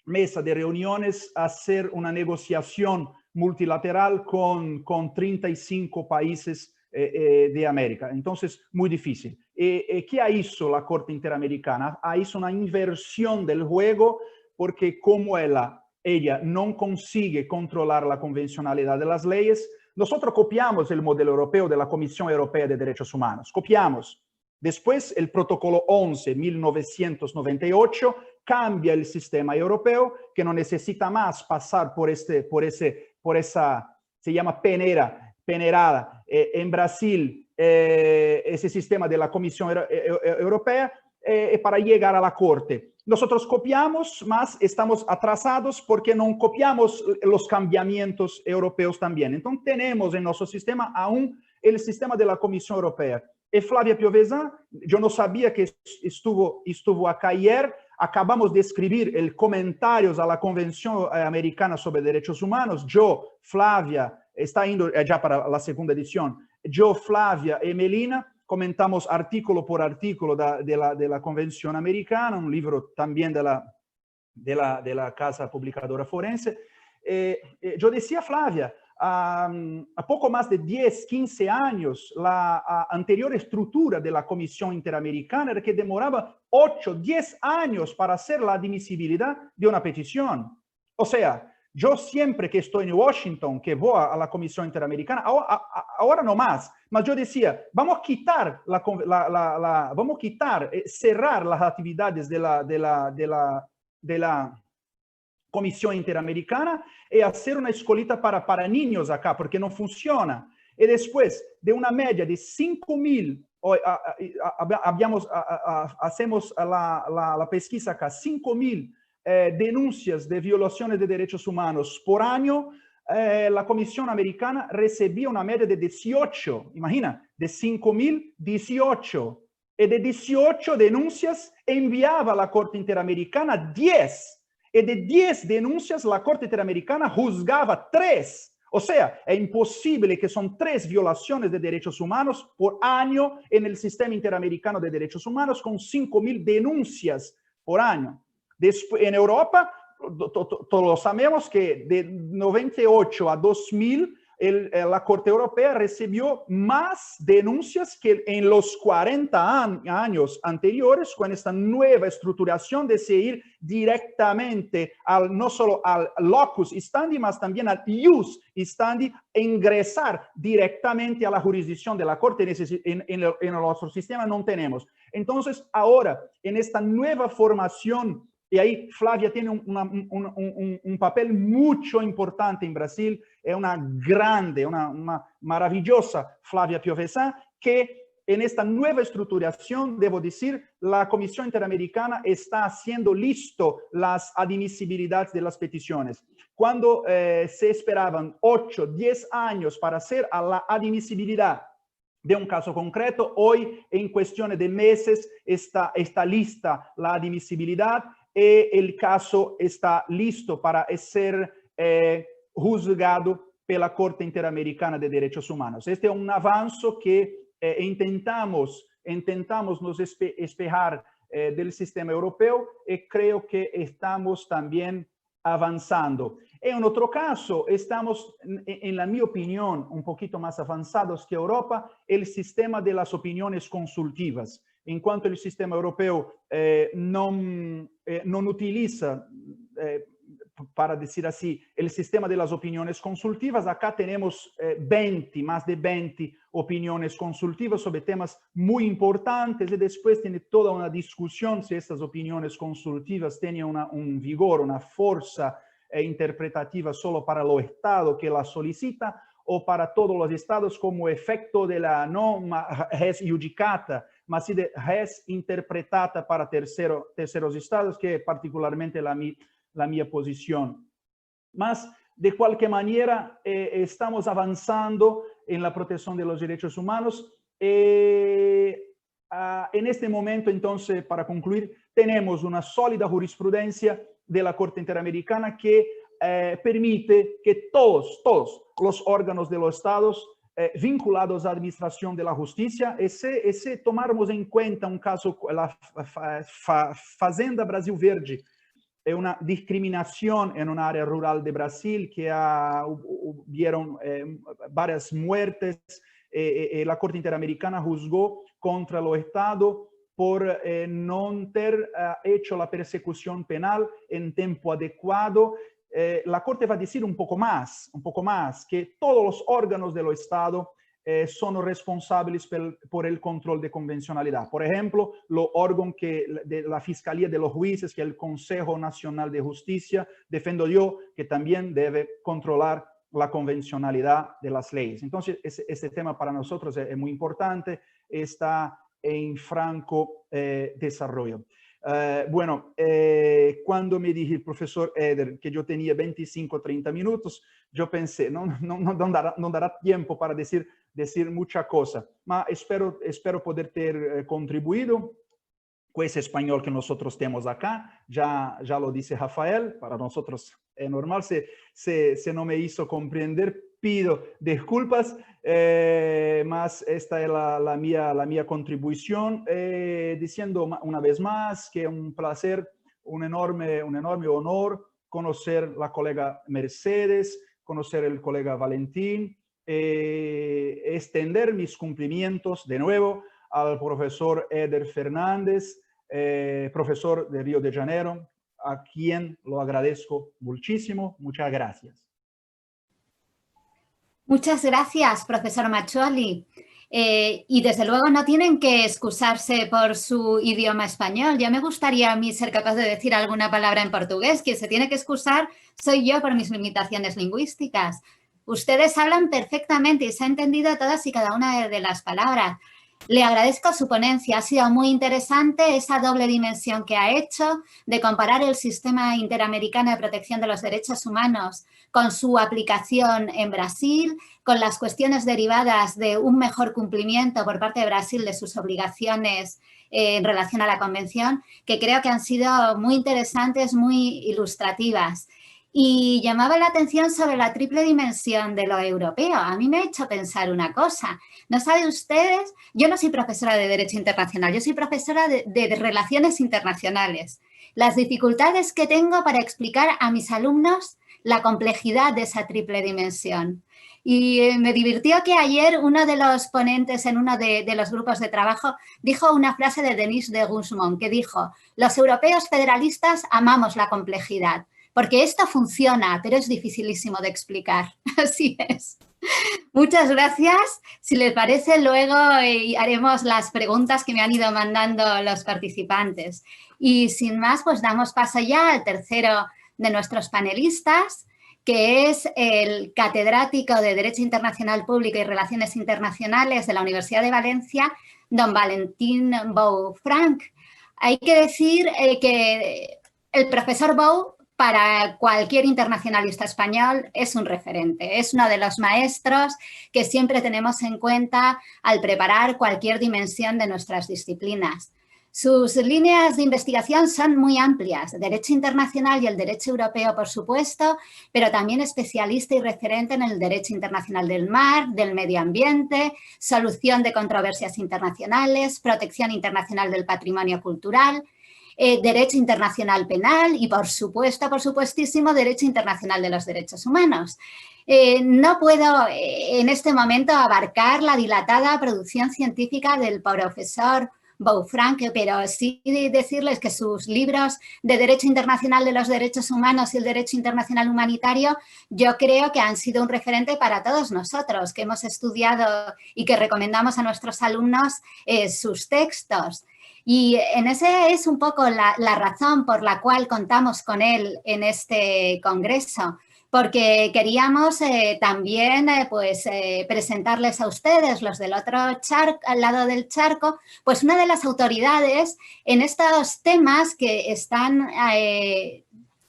mesa de reuniones, hacer una negociación multilateral con 35 países de América. Entonces, muy difícil. ¿Qué hizo la Corte Interamericana? Hizo una inversión del juego, porque como ella no consigue controlar la convencionalidad de las leyes, nosotros copiamos el modelo europeo de la Comisión Europea de Derechos Humanos. Copiamos Después, el protocolo 11, 1998, cambia el sistema europeo, que no necesita más pasar por esa, se llama peneirada. En Brasil, ese sistema de la Comisión Europea, para llegar a la Corte. Nosotros copiamos, más estamos atrasados porque no copiamos los cambiamientos europeos también. Entonces, tenemos en nuestro sistema aún el sistema de la Comisión Europea. Y Flavia Piovesan, yo no sabía que estuvo acá ayer, acabamos de escribir el comentarios a la Convención Americana sobre Derechos Humanos. Yo, Flavia, está indo ya para la segunda edición, yo, Flavia y Melina, comentamos artículo por artículo de la Convención Americana, un libro también de la Casa Publicadora Forense. Yo decía, Flavia, a poco más de 10, 15 años, la anterior estructura de la Comisión Interamericana era que demoraba 8, 10 años para hacer la admisibilidad de una petición. O sea, yo siempre que estoy en Washington, que voy a la Comisión Interamericana, ahora no más, mas yo decía, vamos a quitar, cerrar las actividades de la Comisión Interamericana y hacer una escolita para niños acá, porque no funciona. Y después de una media de 5,000, hacemos la pesquisa acá, 5,000 denuncias de violaciones de derechos humanos por año, la Comisión Americana recibía una media de 18, imagina, de 5,000, 18. Y de 18 denuncias enviaba a la Corte Interamericana 10. Y de 10 denuncias, la Corte Interamericana juzgaba 3. O sea, es imposible que son 3 violaciones de derechos humanos por año en el sistema interamericano de derechos humanos con 5,000 denuncias por año. Después, en Europa, todos sabemos que de 98 a 2000, la Corte Europea recibió más denuncias que en los 40 años anteriores, con esta nueva estructuración de ir directamente no solo al locus standi, mas también al ius standi, e ingresar directamente a la jurisdicción de la Corte. En nuestro sistema no tenemos. Entonces, ahora, en esta nueva formación, y ahí Flavia tiene un papel mucho importante en Brasil, es una grande, una maravillosa Flavia Piovesan, que en esta nueva estructuración, debo decir, la Comisión Interamericana está haciendo listo las admisibilidades de las peticiones. Cuando se esperaban 8, 10 años para hacer a la admisibilidad de un caso concreto, hoy en cuestiones de meses está lista la admisibilidad. El caso está listo para ser juzgado por la Corte Interamericana de Derechos Humanos. Este es un avance que intentamos nos espejar del sistema europeo y creo que estamos también avanzando. En otro caso, estamos, en la mi opinión, un poquito más avanzados que Europa, el sistema de las opiniones consultivas. En cuanto el sistema europeo no utiliza, para decir así, el sistema de las opiniones consultivas, acá tenemos más de 20 opiniones consultivas sobre temas muy importantes y después tiene toda una discusión si estas opiniones consultivas tienen un vigor, una fuerza interpretativa solo para los estados que la solicita o para todos los estados como efecto de la no res judicata, mas de res interpretata para terceros estados, que es particularmente la mi posición. Mas, de cualquier manera, estamos avanzando en la protección de los derechos humanos. En este momento, entonces, para concluir, tenemos una sólida jurisprudencia de la Corte Interamericana que permite que todos los órganos de los estados vinculados a la administración de la justicia, ese tomarmos en cuenta un caso, la Fazenda Brasil Verde, es una discriminación en un área rural de Brasil que hubieron varias muertes. La Corte Interamericana juzgó contra los estados por no ter hecho la persecución penal en tiempo adecuado. La Corte va a decir un poco más, que todos los órganos del Estado sono responsabili por el control de convencionalidad. Por ejemplo, los órganos de la Fiscalía de los Jueces, que es el Consejo Nacional de Justicia, defiendo yo, que también debe controlar la convencionalidad de las leyes. Entonces, este tema para nosotros es muy importante, está en franco desarrollo. Bueno, cuando me dije el profesor Eder que yo tenía 25 o 30 minutos, yo pensé, no dará tiempo para decir mucha cosa, pero espero poder ter contribuido con ese español que nosotros tenemos acá. Ya lo dice Rafael, para nosotros es normal, se no me hizo comprender, pido disculpas, mas esta es la mía contribución, diciendo una vez más que es un placer, un enorme honor conocer la colega Mercedes, conocer el colega Valentín, extender mis cumplimientos de nuevo al profesor Eder Fernández, profesor de Río de Janeiro, a quien lo agradezco muchísimo. Muchas gracias. Muchas gracias, profesor Maciuoli. Y desde luego no tienen que excusarse por su idioma español. Ya me gustaría a mí ser capaz de decir alguna palabra en portugués. Quien se tiene que excusar soy yo por mis limitaciones lingüísticas. Ustedes hablan perfectamente y se ha entendido todas y cada una de las palabras. Le agradezco su ponencia, ha sido muy interesante esa doble dimensión que ha hecho de comparar el sistema interamericano de protección de los derechos humanos con su aplicación en Brasil, con las cuestiones derivadas de un mejor cumplimiento por parte de Brasil de sus obligaciones en relación a la Convención, que creo que han sido muy interesantes, muy ilustrativas. Y llamaba la atención sobre la triple dimensión de lo europeo. A mí me ha hecho pensar una cosa. ¿No saben ustedes? Yo no soy profesora de Derecho Internacional, yo soy profesora de Relaciones Internacionales. Las dificultades que tengo para explicar a mis alumnos la complejidad de esa triple dimensión. Y me divirtió que ayer uno de los ponentes en uno de los grupos de trabajo dijo una frase de Denis de Guzmán que dijo: los europeos federalistas amamos la complejidad. Porque esto funciona, pero es dificilísimo de explicar. Así es. Muchas gracias. Si les parece, luego haremos las preguntas que me han ido mandando los participantes. Y sin más, pues damos paso ya al tercero de nuestros panelistas, que es el catedrático de Derecho Internacional Público y Relaciones Internacionales de la Universidad de Valencia, don Valentín Bou-Franch. Hay que decir que el profesor Bou, para cualquier internacionalista español, es un referente. Es uno de los maestros que siempre tenemos en cuenta al preparar cualquier dimensión de nuestras disciplinas. Sus líneas de investigación son muy amplias, derecho internacional y el derecho europeo, por supuesto, pero también especialista y referente en el derecho internacional del mar, del medio ambiente, solución de controversias internacionales, protección internacional del patrimonio cultural, derecho internacional penal y, por supuesto, por supuestísimo, derecho internacional de los derechos humanos. No puedo en este momento abarcar la dilatada producción científica del profesor Bou-Franch, pero sí decirles que sus libros de Derecho Internacional de los Derechos Humanos y el Derecho Internacional Humanitario yo creo que han sido un referente para todos nosotros, que hemos estudiado y que recomendamos a nuestros alumnos sus textos. Y en ese es un poco la razón por la cual contamos con él en este congreso, porque queríamos también presentarles a ustedes, los del otro al lado del charco, pues una de las autoridades en estos temas que están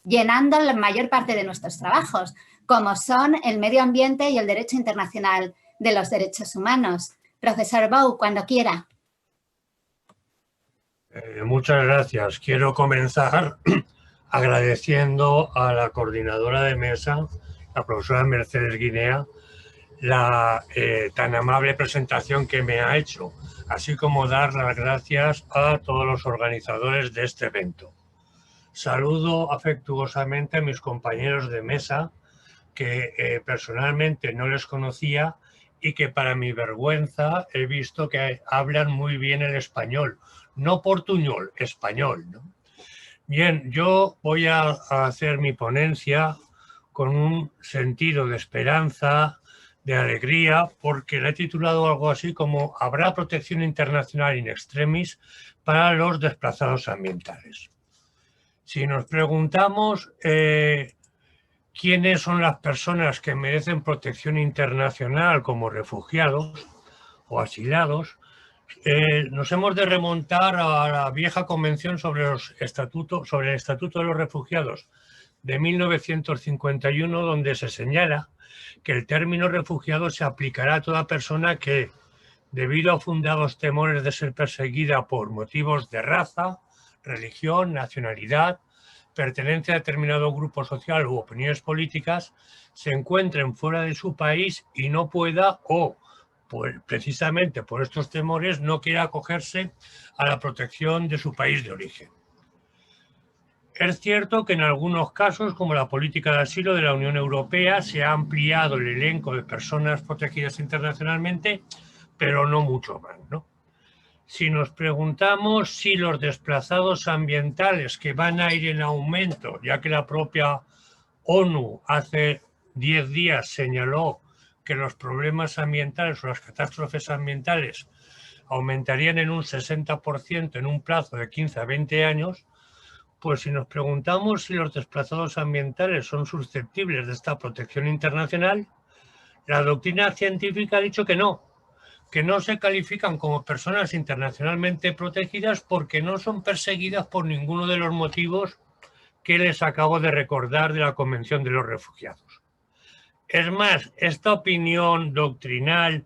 llenando la mayor parte de nuestros trabajos, como son el medio ambiente y el derecho internacional de los derechos humanos. Profesor Bou, cuando quiera. Muchas gracias. Quiero comenzar agradeciendo a la coordinadora de mesa, la profesora Mercedes Guinea, la tan amable presentación que me ha hecho, así como dar las gracias a todos los organizadores de este evento. Saludo afectuosamente a mis compañeros de mesa, que personalmente no les conocía y que para mi vergüenza he visto que hablan muy bien el español. No portuñol, español, ¿no? Bien, yo voy a hacer mi ponencia con un sentido de esperanza, de alegría porque la he titulado algo así como ¿Habrá protección internacional in extremis para los desplazados ambientales? Si nos preguntamos quiénes son las personas que merecen protección internacional como refugiados o asilados, nos hemos de remontar a la vieja convención sobre el Estatuto de los Refugiados de 1951, donde se señala que el término refugiado se aplicará a toda persona que, debido a fundados temores de ser perseguida por motivos de raza, religión, nacionalidad, pertenencia a determinado grupo social u opiniones políticas, se encuentren fuera de su país y no pueda o precisamente por estos temores no quiera acogerse a la protección de su país de origen. Es cierto que en algunos casos, como la política de asilo de la Unión Europea, se ha ampliado el elenco de personas protegidas internacionalmente, pero no mucho más, ¿no? Si nos preguntamos si los desplazados ambientales que van a ir en aumento, ya que la propia ONU hace 10 días señaló que los problemas ambientales o las catástrofes ambientales aumentarían en un 60% en un plazo de 15 a 20 años, pues si nos preguntamos si los desplazados ambientales son susceptibles de esta protección internacional, la doctrina científica ha dicho que no se califican como personas internacionalmente protegidas porque no son perseguidas por ninguno de los motivos que les acabo de recordar de la Convención de los Refugiados. Es más, esta opinión doctrinal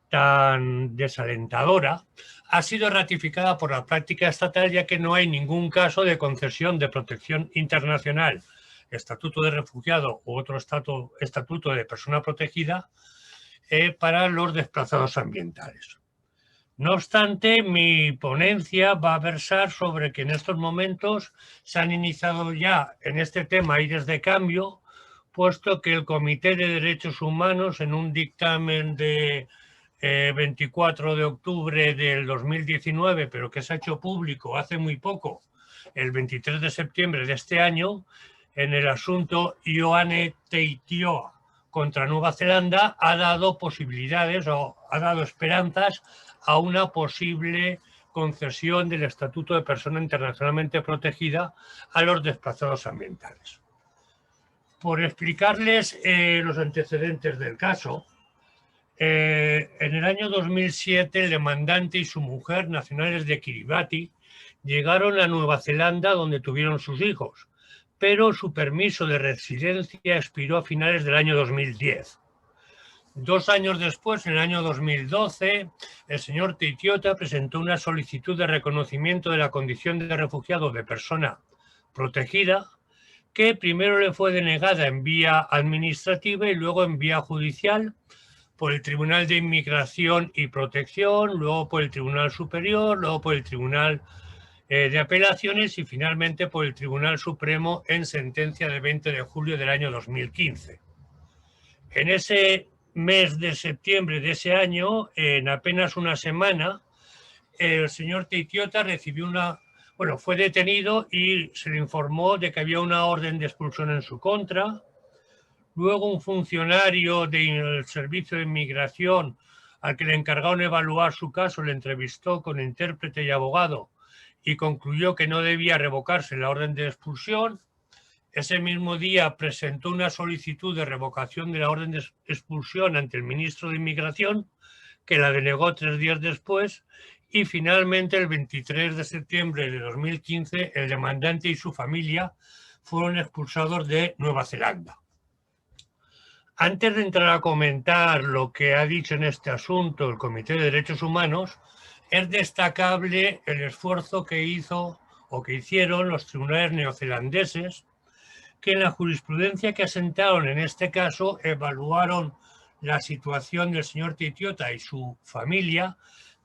tan desalentadora ha sido ratificada por la práctica estatal, ya que no hay ningún caso de concesión de protección internacional, estatuto de refugiado u otro estatuto de persona protegida para los desplazados ambientales. No obstante, mi ponencia va a versar sobre que en estos momentos se han iniciado ya en este tema aires de cambio, puesto que el Comité de Derechos Humanos, en un dictamen de 24 de octubre del 2019, pero que se ha hecho público hace muy poco, el 23 de septiembre de este año, en el asunto Ioane Teitioa contra Nueva Zelanda, ha dado posibilidades o ha dado esperanzas a una posible concesión del Estatuto de Persona Internacionalmente Protegida a los desplazados ambientales. Por explicarles los antecedentes del caso, en el año 2007 el demandante y su mujer, nacionales de Kiribati, llegaron a Nueva Zelanda donde tuvieron sus hijos, pero su permiso de residencia expiró a finales del año 2010. 2 años después, en el año 2012, el señor Teitiota presentó una solicitud de reconocimiento de la condición de refugiado de persona protegida, que primero le fue denegada en vía administrativa y luego en vía judicial por el Tribunal de Inmigración y Protección, luego por el Tribunal Superior, luego por el Tribunal de Apelaciones y finalmente por el Tribunal Supremo en sentencia de 20 de julio del año 2015. En ese mes de septiembre de ese año, en apenas una semana, el señor Teitiota recibió fue detenido y se le informó de que había una orden de expulsión en su contra. Luego un funcionario del Servicio de Inmigración al que le encargaron evaluar su caso le entrevistó con intérprete y abogado y concluyó que no debía revocarse la orden de expulsión. Ese mismo día presentó una solicitud de revocación de la orden de expulsión ante el ministro de Inmigración, que la denegó 3 días después, y finalmente el 23 de septiembre de 2015 el demandante y su familia fueron expulsados de Nueva Zelanda. Antes de entrar a comentar lo que ha dicho en este asunto el Comité de Derechos Humanos, es destacable el esfuerzo que hicieron los tribunales neozelandeses, que en la jurisprudencia que asentaron en este caso evaluaron la situación del señor Teitiota y su familia,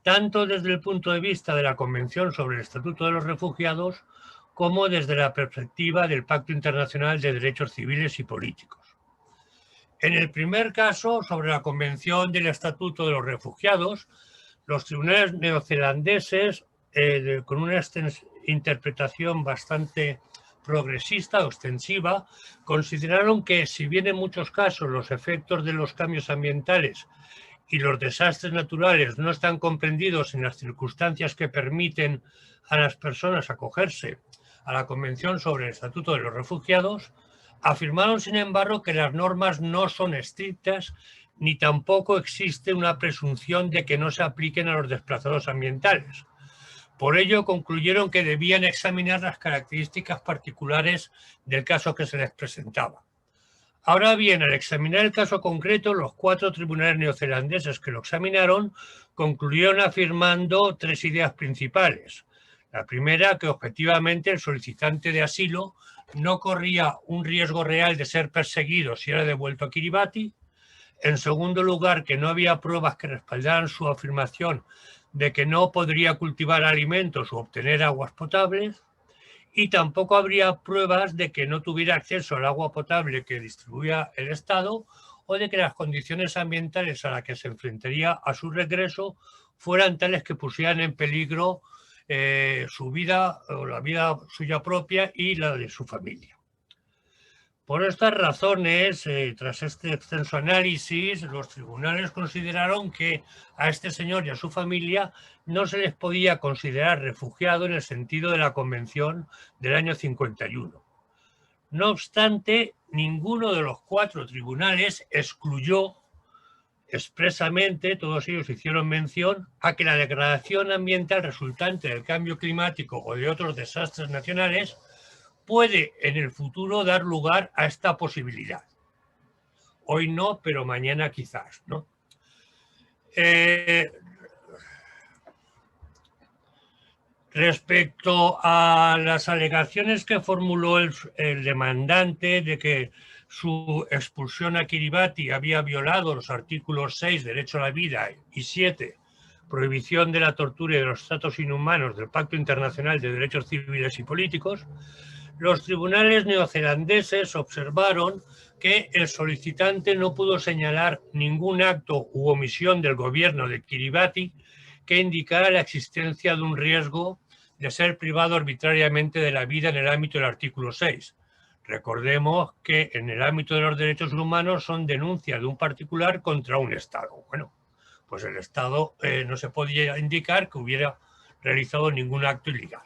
tanto desde el punto de vista de la Convención sobre el Estatuto de los Refugiados como desde la perspectiva del Pacto Internacional de Derechos Civiles y Políticos. En el primer caso, sobre la Convención del Estatuto de los Refugiados, los tribunales neozelandeses, con una interpretación bastante progresista ostensiva, consideraron que, si bien en muchos casos los efectos de los cambios ambientales y los desastres naturales no están comprendidos en las circunstancias que permiten a las personas acogerse a la Convención sobre el Estatuto de los Refugiados, afirmaron, sin embargo, que las normas no son estrictas ni tampoco existe una presunción de que no se apliquen a los desplazados ambientales. Por ello, concluyeron que debían examinar las características particulares del caso que se les presentaba. Ahora bien, al examinar el caso concreto, los 4 tribunales neozelandeses que lo examinaron concluyeron afirmando 3 ideas principales. La primera, que objetivamente el solicitante de asilo no corría un riesgo real de ser perseguido si era devuelto a Kiribati. En segundo lugar, que no había pruebas que respaldaran su afirmación de que no podría cultivar alimentos o obtener aguas potables, y tampoco habría pruebas de que no tuviera acceso al agua potable que distribuía el Estado o de que las condiciones ambientales a las que se enfrentaría a su regreso fueran tales que pusieran en peligro su vida o la vida suya propia y la de su familia. Por estas razones, tras este extenso análisis, los tribunales consideraron que a este señor y a su familia no se les podía considerar refugiado en el sentido de la Convención del año 51. No obstante, ninguno de los 4 tribunales excluyó expresamente, todos ellos hicieron mención a que la degradación ambiental resultante del cambio climático o de otros desastres nacionales puede en el futuro dar lugar a esta posibilidad. Hoy no, pero mañana quizás, ¿no? Respecto a las alegaciones que formuló el demandante de que su expulsión a Kiribati había violado los artículos 6, derecho a la vida, y 7, prohibición de la tortura y de los tratos inhumanos del Pacto Internacional de Derechos Civiles y Políticos, los tribunales neozelandeses observaron que el solicitante no pudo señalar ningún acto u omisión del gobierno de Kiribati que indicara la existencia de un riesgo de ser privado arbitrariamente de la vida en el ámbito del artículo 6. Recordemos que en el ámbito de los derechos humanos son denuncias de un particular contra un Estado. Bueno, pues el Estado no se podía indicar que hubiera realizado ningún acto ilegal.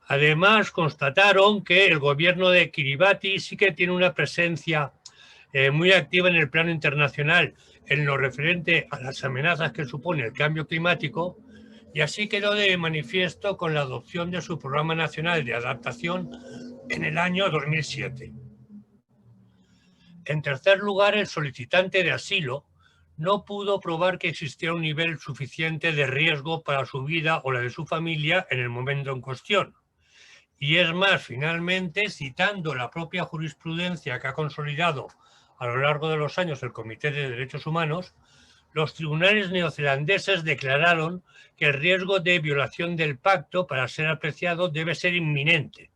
Además, constataron que el gobierno de Kiribati sí que tiene una presencia muy activa en el plano internacional en lo referente a las amenazas que supone el cambio climático, y así quedó de manifiesto con la adopción de su Programa Nacional de Adaptación en el año 2007. En tercer lugar, el solicitante de asilo no pudo probar que existiera un nivel suficiente de riesgo para su vida o la de su familia en el momento en cuestión. Y es más, finalmente, citando la propia jurisprudencia que ha consolidado a lo largo de los años el Comité de Derechos Humanos, los tribunales neozelandeses declararon que el riesgo de violación del pacto para ser apreciado debe ser inminente.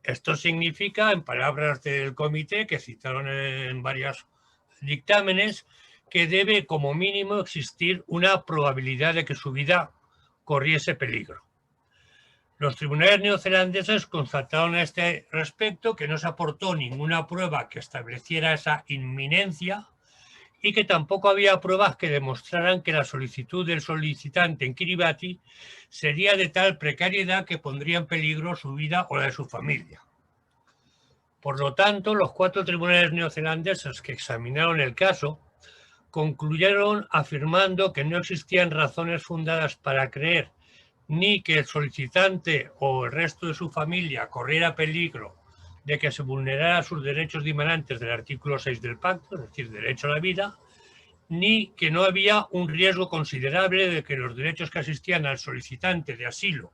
Esto significa, en palabras del comité que citaron en varios dictámenes, que debe como mínimo existir una probabilidad de que su vida corriese peligro. Los tribunales neozelandeses constataron a este respecto que no se aportó ninguna prueba que estableciera esa inminencia y que tampoco había pruebas que demostraran que la solicitud del solicitante en Kiribati sería de tal precariedad que pondría en peligro su vida o la de su familia. Por lo tanto, los 4 tribunales neozelandeses que examinaron el caso concluyeron afirmando que no existían razones fundadas para creer ni que el solicitante o el resto de su familia corriera peligro de que se vulnerara sus derechos dimanantes del artículo 6 del pacto, es decir, derecho a la vida, ni que no había un riesgo considerable de que los derechos que asistían al solicitante de asilo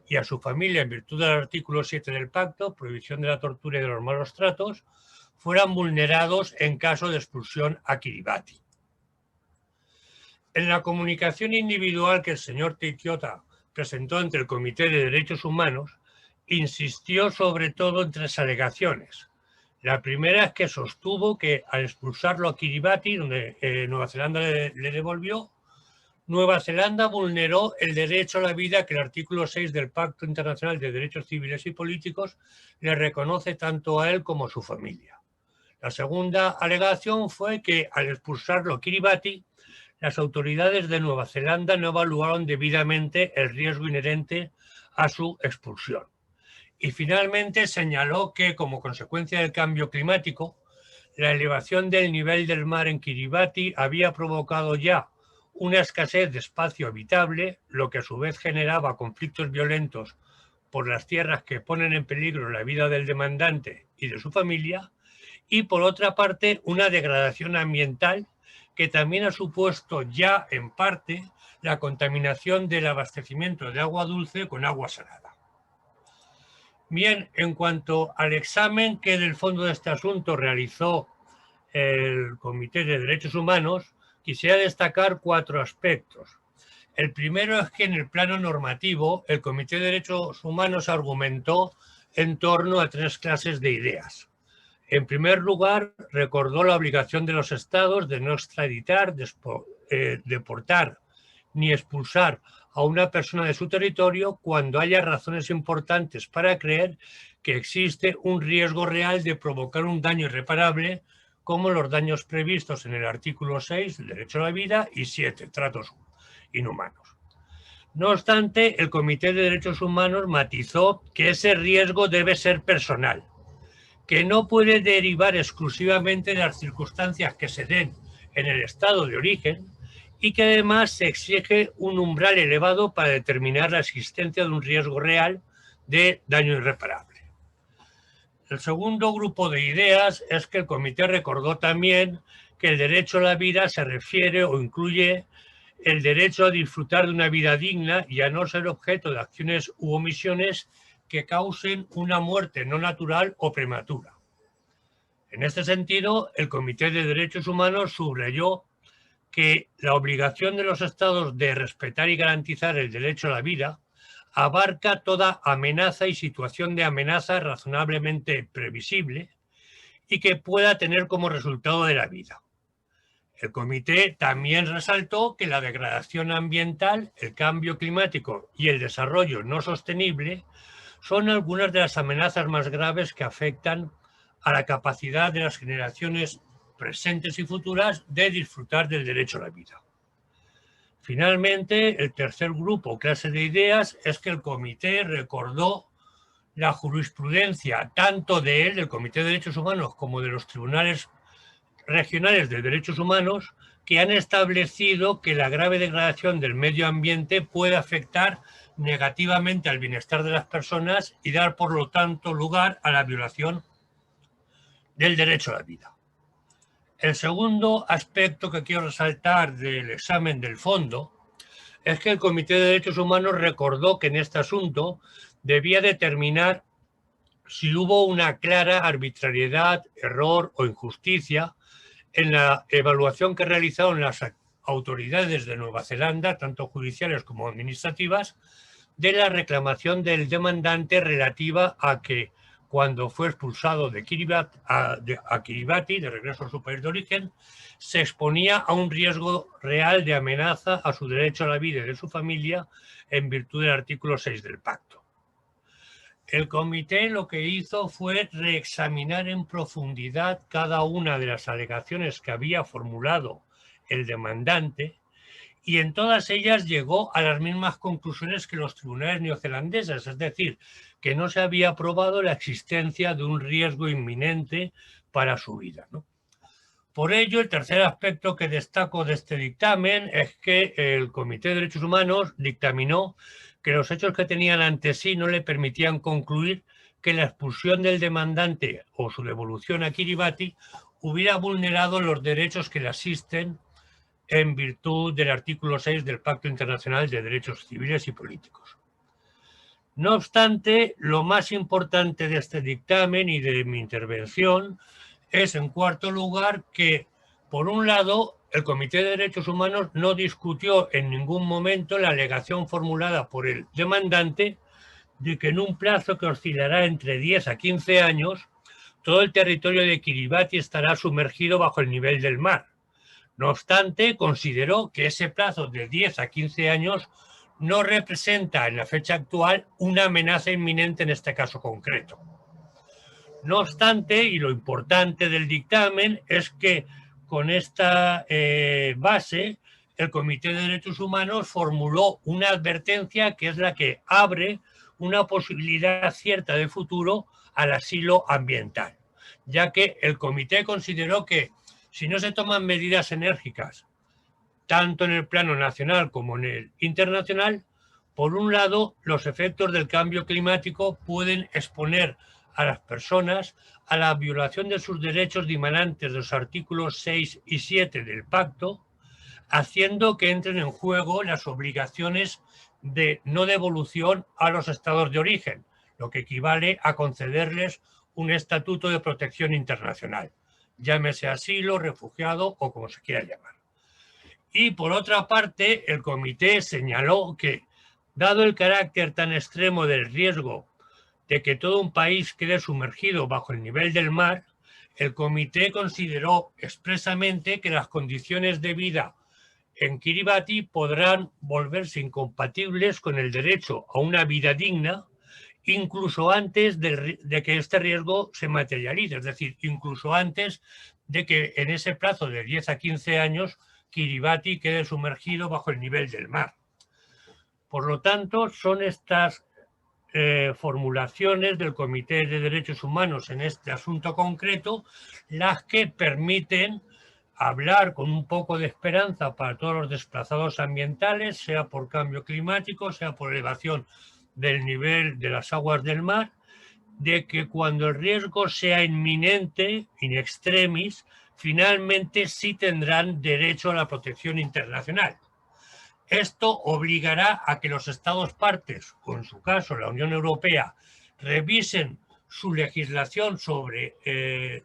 y a su familia en virtud del artículo 7 del pacto, prohibición de la tortura y de los malos tratos, fueran vulnerados en caso de expulsión a Kiribati. En la comunicación individual que el señor Teitiota presentó ante el Comité de Derechos Humanos, insistió sobre todo en 3 alegaciones. La primera es que sostuvo que al expulsarlo a Kiribati, donde Nueva Zelanda le devolvió, Nueva Zelanda vulneró el derecho a la vida que el artículo 6 del Pacto Internacional de Derechos Civiles y Políticos le reconoce tanto a él como a su familia. La segunda alegación fue que al expulsarlo a Kiribati, las autoridades de Nueva Zelanda no evaluaron debidamente el riesgo inherente a su expulsión. Y finalmente señaló que, como consecuencia del cambio climático, la elevación del nivel del mar en Kiribati había provocado ya una escasez de espacio habitable, lo que a su vez generaba conflictos violentos por las tierras que ponen en peligro la vida del demandante y de su familia, y por otra parte una degradación ambiental que también ha supuesto ya en parte la contaminación del abastecimiento de agua dulce con agua salada. Bien, en cuanto al examen que del fondo de este asunto realizó el Comité de Derechos Humanos, quisiera destacar 4 aspectos. El primero es que en el plano normativo el Comité de Derechos Humanos argumentó en torno a 3 clases de ideas. En primer lugar, recordó la obligación de los estados de no extraditar, deportar ni expulsar a una persona de su territorio cuando haya razones importantes para creer que existe un riesgo real de provocar un daño irreparable, como los daños previstos en el artículo 6 del derecho a la vida y 7, tratos inhumanos. No obstante, el Comité de Derechos Humanos matizó que ese riesgo debe ser personal, que no puede derivar exclusivamente de las circunstancias que se den en el estado de origen y que además se exige un umbral elevado para determinar la existencia de un riesgo real de daño irreparable. El segundo grupo de ideas es que el comité recordó también que el derecho a la vida se refiere o incluye el derecho a disfrutar de una vida digna y a no ser objeto de acciones u omisiones que causen una muerte no natural o prematura. En este sentido, el Comité de Derechos Humanos subrayó que la obligación de los estados de respetar y garantizar el derecho a la vida abarca toda amenaza y situación de amenaza razonablemente previsible y que pueda tener como resultado de la vida. El comité también resaltó que la degradación ambiental, el cambio climático y el desarrollo no sostenible son algunas de las amenazas más graves que afectan a la capacidad de las generaciones presentes y futuras de disfrutar del derecho a la vida. Finalmente, el tercer grupo o clase de ideas es que el comité recordó la jurisprudencia tanto de él, del Comité de Derechos Humanos, como de los tribunales regionales de derechos humanos, que han establecido que la grave degradación del medio ambiente puede afectar negativamente al bienestar de las personas y dar, por lo tanto, lugar a la violación del derecho a la vida. El segundo aspecto que quiero resaltar del examen del fondo es que el Comité de Derechos Humanos recordó que en este asunto debía determinar si hubo una clara arbitrariedad, error o injusticia en la evaluación que realizaron las autoridades de Nueva Zelanda, tanto judiciales como administrativas, de la reclamación del demandante relativa a que cuando fue expulsado de Kiribati, de regreso a su país de origen, se exponía a un riesgo real de amenaza a su derecho a la vida y de su familia en virtud del artículo 6 del pacto. El comité lo que hizo fue reexaminar en profundidad cada una de las alegaciones que había formulado el demandante y en todas ellas llegó a las mismas conclusiones que los tribunales neozelandeses, es decir, que no se había probado la existencia de un riesgo inminente para su vida, ¿no? Por ello, el tercer aspecto que destaco de este dictamen es que el Comité de Derechos Humanos dictaminó que los hechos que tenían ante sí no le permitían concluir que la expulsión del demandante o su devolución a Kiribati hubiera vulnerado los derechos que le asisten en virtud del artículo 6 del Pacto Internacional de Derechos Civiles y Políticos. No obstante, lo más importante de este dictamen y de mi intervención es, en cuarto lugar, que, por un lado, el Comité de Derechos Humanos no discutió en ningún momento la alegación formulada por el demandante de que en un plazo que oscilará entre 10 a 15 años, todo el territorio de Kiribati estará sumergido bajo el nivel del mar, No obstante, consideró que ese plazo de 10 a 15 años no representa en la fecha actual una amenaza inminente en este caso concreto. No obstante, y lo importante del dictamen es que con esta base, el Comité de Derechos Humanos formuló una advertencia que es la que abre una posibilidad cierta de futuro al asilo ambiental, ya que el comité consideró que si no se toman medidas enérgicas, tanto en el plano nacional como en el internacional, por un lado, los efectos del cambio climático pueden exponer a las personas a la violación de sus derechos dimanantes de los artículos 6 y 7 del Pacto, haciendo que entren en juego las obligaciones de no devolución a los estados de origen, lo que equivale a concederles un estatuto de protección internacional, llámese asilo, refugiado o como se quiera llamar. Y por otra parte, el comité señaló que, dado el carácter tan extremo del riesgo de que todo un país quede sumergido bajo el nivel del mar, el comité consideró expresamente que las condiciones de vida en Kiribati podrán volverse incompatibles con el derecho a una vida digna, incluso antes de que este riesgo se materialice, es decir, incluso antes de que en ese plazo de 10 a 15 años Kiribati quede sumergido bajo el nivel del mar. Por lo tanto, son estas formulaciones del Comité de Derechos Humanos en este asunto concreto las que permiten hablar con un poco de esperanza para todos los desplazados ambientales, sea por cambio climático, sea por elevación del nivel de las aguas del mar, de que cuando el riesgo sea inminente, in extremis, finalmente sí tendrán derecho a la protección internacional. Esto obligará a que los Estados partes, o en su caso la Unión Europea, revisen su legislación sobre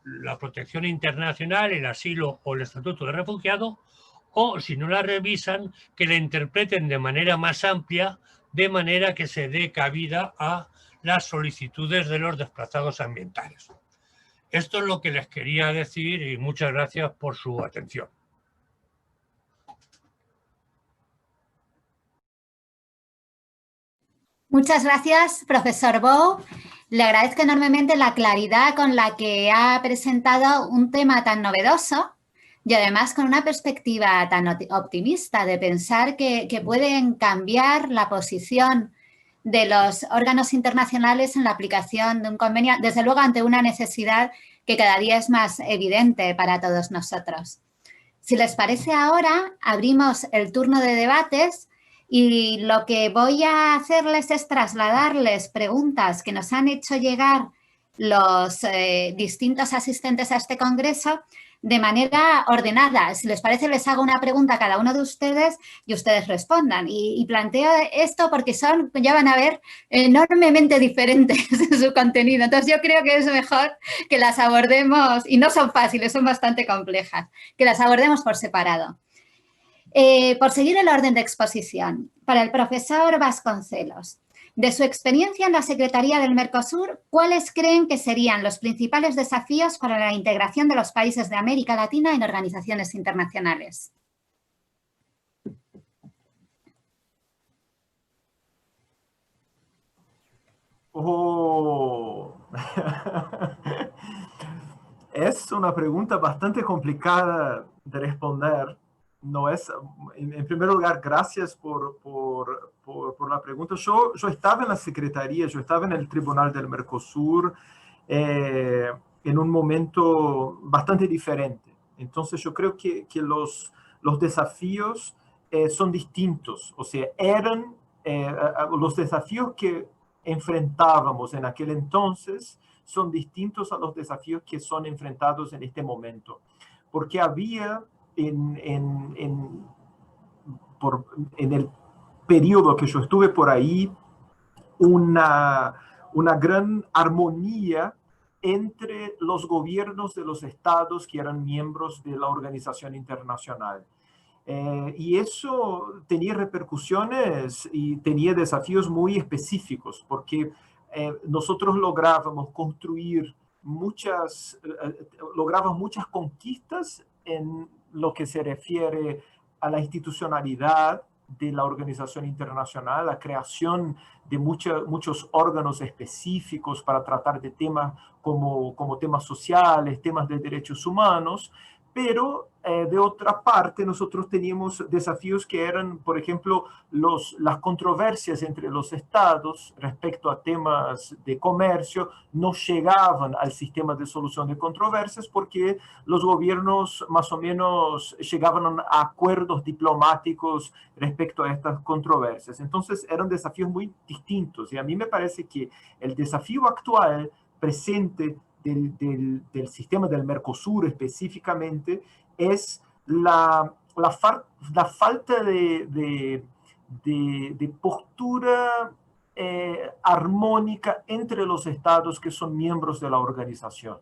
la protección internacional, el asilo o el estatuto de refugiado, o si no la revisan, que la interpreten de manera más amplia, de manera que se dé cabida a las solicitudes de los desplazados ambientales. Esto es lo que les quería decir y muchas gracias por su atención. Muchas gracias, profesor Bou. Le agradezco enormemente la claridad con la que ha presentado un tema tan novedoso y además con una perspectiva tan optimista de pensar que pueden cambiar la posición de los órganos internacionales en la aplicación de un convenio, desde luego ante una necesidad que cada día es más evidente para todos nosotros. Si les parece ahora, abrimos el turno de debates. Y lo que voy a hacerles es trasladarles preguntas que nos han hecho llegar los distintos asistentes a este congreso de manera ordenada. Si les parece, les hago una pregunta a cada uno de ustedes y ustedes respondan. Y planteo esto porque son, ya van a ver, enormemente diferentes en su contenido. Entonces, yo creo que es mejor que las abordemos, y no son fáciles, son bastante complejas, que las abordemos por separado. Por seguir el orden de exposición, para el profesor Vasconcelos, de su experiencia en la Secretaría del Mercosur, ¿cuáles creen que serían los principales desafíos para la integración de los países de América Latina en organizaciones internacionales? Oh. Es una pregunta bastante complicada de responder. No es, en primer lugar, gracias por la pregunta. Yo estaba en la Secretaría, yo estaba en el Tribunal del Mercosur en un momento bastante diferente. Entonces yo creo que los desafíos son distintos. O sea, eran los desafíos que enfrentábamos en aquel entonces son distintos a los desafíos que son enfrentados en este momento. Porque había en el periodo que yo estuve por ahí una gran armonía entre los gobiernos de los estados que eran miembros de la organización internacional. Y eso tenía repercusiones y tenía desafíos muy específicos, porque nosotros lográbamos construir muchas conquistas lo que se refiere a la institucionalidad de la organización internacional, la creación de muchos órganos específicos para tratar de temas como temas sociales, temas de derechos humanos, pero de otra parte nosotros teníamos desafíos que eran, por ejemplo, las controversias entre los estados respecto a temas de comercio no llegaban al sistema de solución de controversias porque los gobiernos más o menos llegaban a acuerdos diplomáticos respecto a estas controversias. Entonces eran desafíos muy distintos y a mí me parece que el desafío actual presente del sistema del Mercosur específicamente es la falta de postura armónica entre los estados que son miembros de la organización.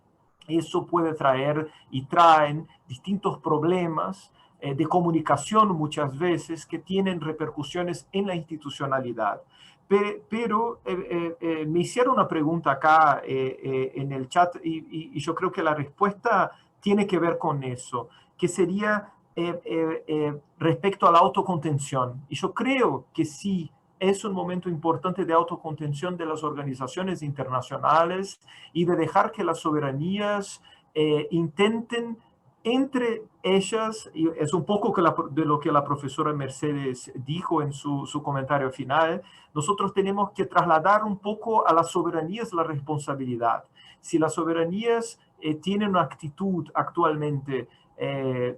Eso puede traer y traen distintos problemas de comunicación muchas veces que tienen repercusiones en la institucionalidad. Pero me hicieron una pregunta acá en el chat y yo creo que la respuesta tiene que ver con eso, que sería respecto a la autocontención. Y yo creo que sí, es un momento importante de autocontención de las organizaciones internacionales y de dejar que las soberanías intenten entre ellas, y es un poco de lo que la profesora Mercedes dijo en su comentario final, nosotros tenemos que trasladar un poco a las soberanías la responsabilidad. Si las soberanías tienen una actitud actualmente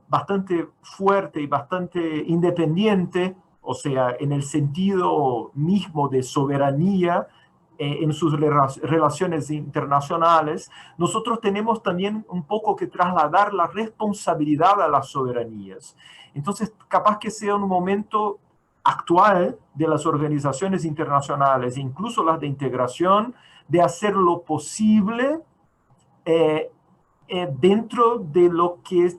bastante fuerte y bastante independiente, o sea, en el sentido mismo de soberanía, en sus relaciones internacionales, nosotros tenemos también un poco que trasladar la responsabilidad a las soberanías. Entonces, capaz que sea un momento actual de las organizaciones internacionales, incluso las de integración, de hacer lo posible dentro de lo que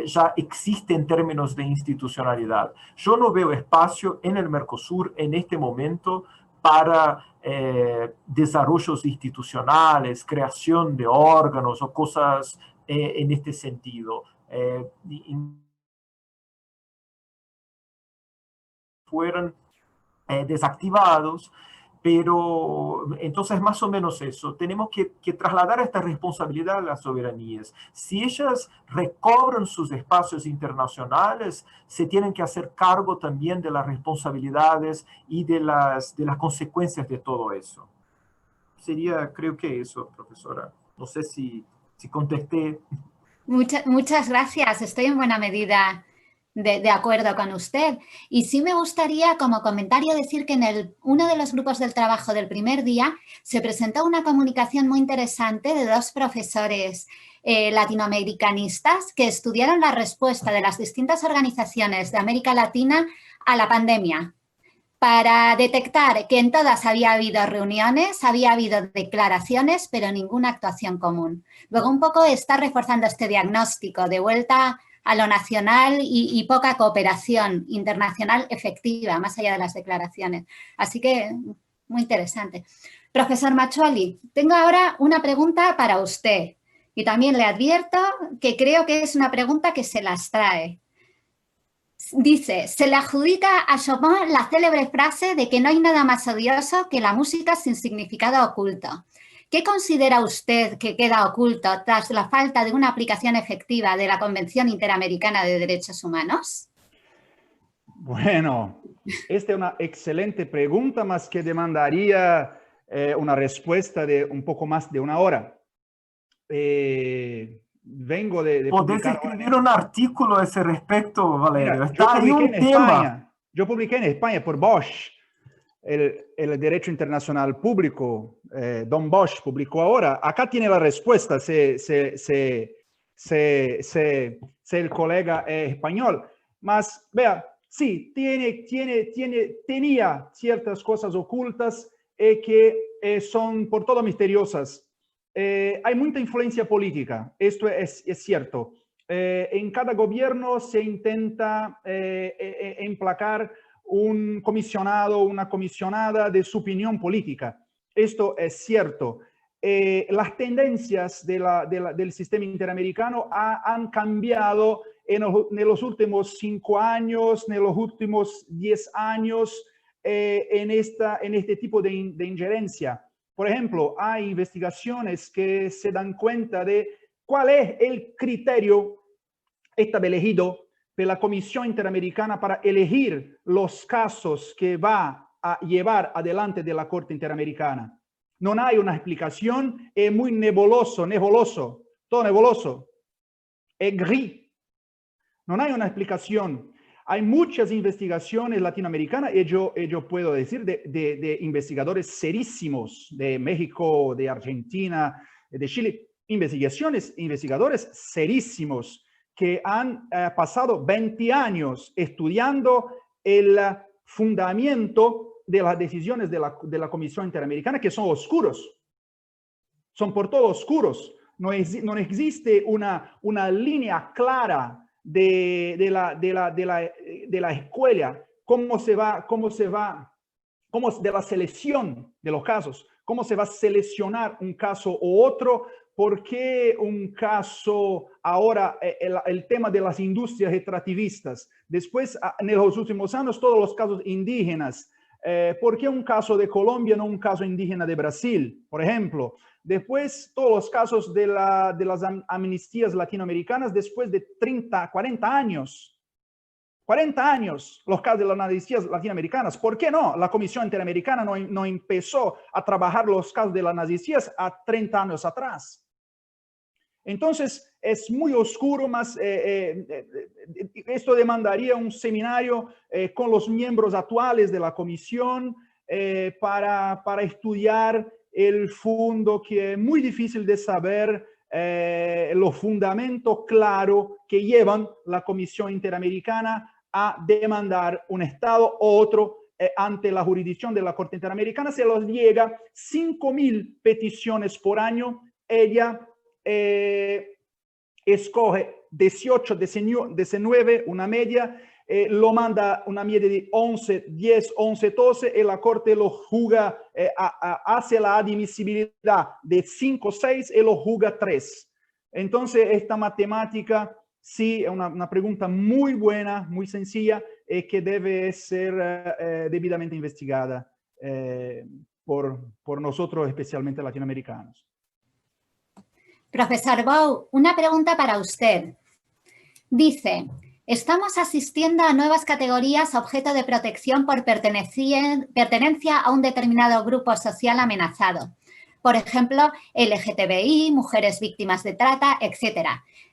ya existe en términos de institucionalidad. Yo no veo espacio en el Mercosur en este momento para desarrollos institucionales, creación de órganos o cosas en este sentido. Fueron desactivados, pero entonces más o menos eso. Tenemos que trasladar esta responsabilidad a las soberanías. Si ellas recobran sus espacios internacionales, se tienen que hacer cargo también de las responsabilidades y de las consecuencias de todo eso. Sería, creo que eso, profesora. No sé si contesté. Muchas gracias. Estoy en buena medida de acuerdo con usted. Y sí me gustaría, como comentario, decir que en uno de los grupos del trabajo del primer día se presentó una comunicación muy interesante de dos profesores latinoamericanistas que estudiaron la respuesta de las distintas organizaciones de América Latina a la pandemia, para detectar que en todas había habido reuniones, había habido declaraciones, pero ninguna actuación común. Luego un poco está reforzando este diagnóstico de vuelta a lo nacional y poca cooperación internacional efectiva, más allá de las declaraciones. Así que, muy interesante. Profesor Maccioli, tengo ahora una pregunta para usted. Y también le advierto que creo que es una pregunta que se las trae. Dice, se le adjudica a Chopin la célebre frase de que no hay nada más odioso que la música sin significado oculto. ¿Qué considera usted que queda oculto tras la falta de una aplicación efectiva de la Convención Interamericana de Derechos Humanos? Bueno, esta es una excelente pregunta, más que demandaría una respuesta de un poco más de una hora. Vengo de ¿Podés escribir un artículo a ese respecto, Valerio? Mira, Está ahí un tema. Yo publiqué en España por Bosch, el Derecho Internacional Público. Don Bosch publicó ahora. Acá tiene la respuesta, el colega español. Mas, vea, sí, tenía ciertas cosas ocultas que son por todo misteriosas. Hay mucha influencia política, esto es cierto. En cada gobierno se intenta emplacar un comisionado o una comisionada de su opinión política. Esto es cierto. Las tendencias del sistema interamericano han cambiado en los últimos 5 años, en los últimos 10 años en este tipo de injerencia. Por ejemplo, hay investigaciones que se dan cuenta de cuál es el criterio establecido por la Comisión Interamericana para elegir los casos que va a llevar adelante de la Corte Interamericana. No hay una explicación, es muy nebuloso, todo nebuloso, es gris. No hay una explicación. Hay muchas investigaciones latinoamericanas, y yo puedo decir, de investigadores serísimos de México, de Argentina, de Chile, investigadores serísimos que han pasado 20 años estudiando el fundamento de las decisiones de la Comisión Interamericana, que son oscuros. Son por todo oscuros. No existe una línea clara de la escuela, de la selección de los casos, cómo se va a seleccionar un caso u otro, por qué un caso ahora, el tema de las industrias extractivistas, después en los últimos años todos los casos indígenas, ¿por qué un caso de Colombia, no un caso indígena de Brasil, por ejemplo? Después, todos los casos de las amnistías latinoamericanas después de 30, 40 años. 40 años los casos de las amnistías latinoamericanas. ¿Por qué no? La Comisión Interamericana no empezó a trabajar los casos de las amnistías a 30 años atrás. Entonces, es muy oscuro, más esto demandaría un seminario con los miembros actuales de la Comisión para estudiar el fondo, que es muy difícil de saber los fundamentos claros que llevan la Comisión Interamericana a demandar un Estado u otro ante la jurisdicción de la Corte Interamericana. Se los llega 5.000 peticiones por año. Ella escoge 18, 19, una media, lo manda una media de 11, 10, 11, 12, y la Corte lo juzga, hace la admisibilidad de 5, 6 y lo juzga 3. Entonces, esta matemática, sí, es una pregunta muy buena, muy sencilla, que debe ser debidamente investigada por nosotros, especialmente latinoamericanos. Profesor Bou, una pregunta para usted. Dice, estamos asistiendo a nuevas categorías objeto de protección por pertenencia a un determinado grupo social amenazado. Por ejemplo, LGTBI, mujeres víctimas de trata, etc.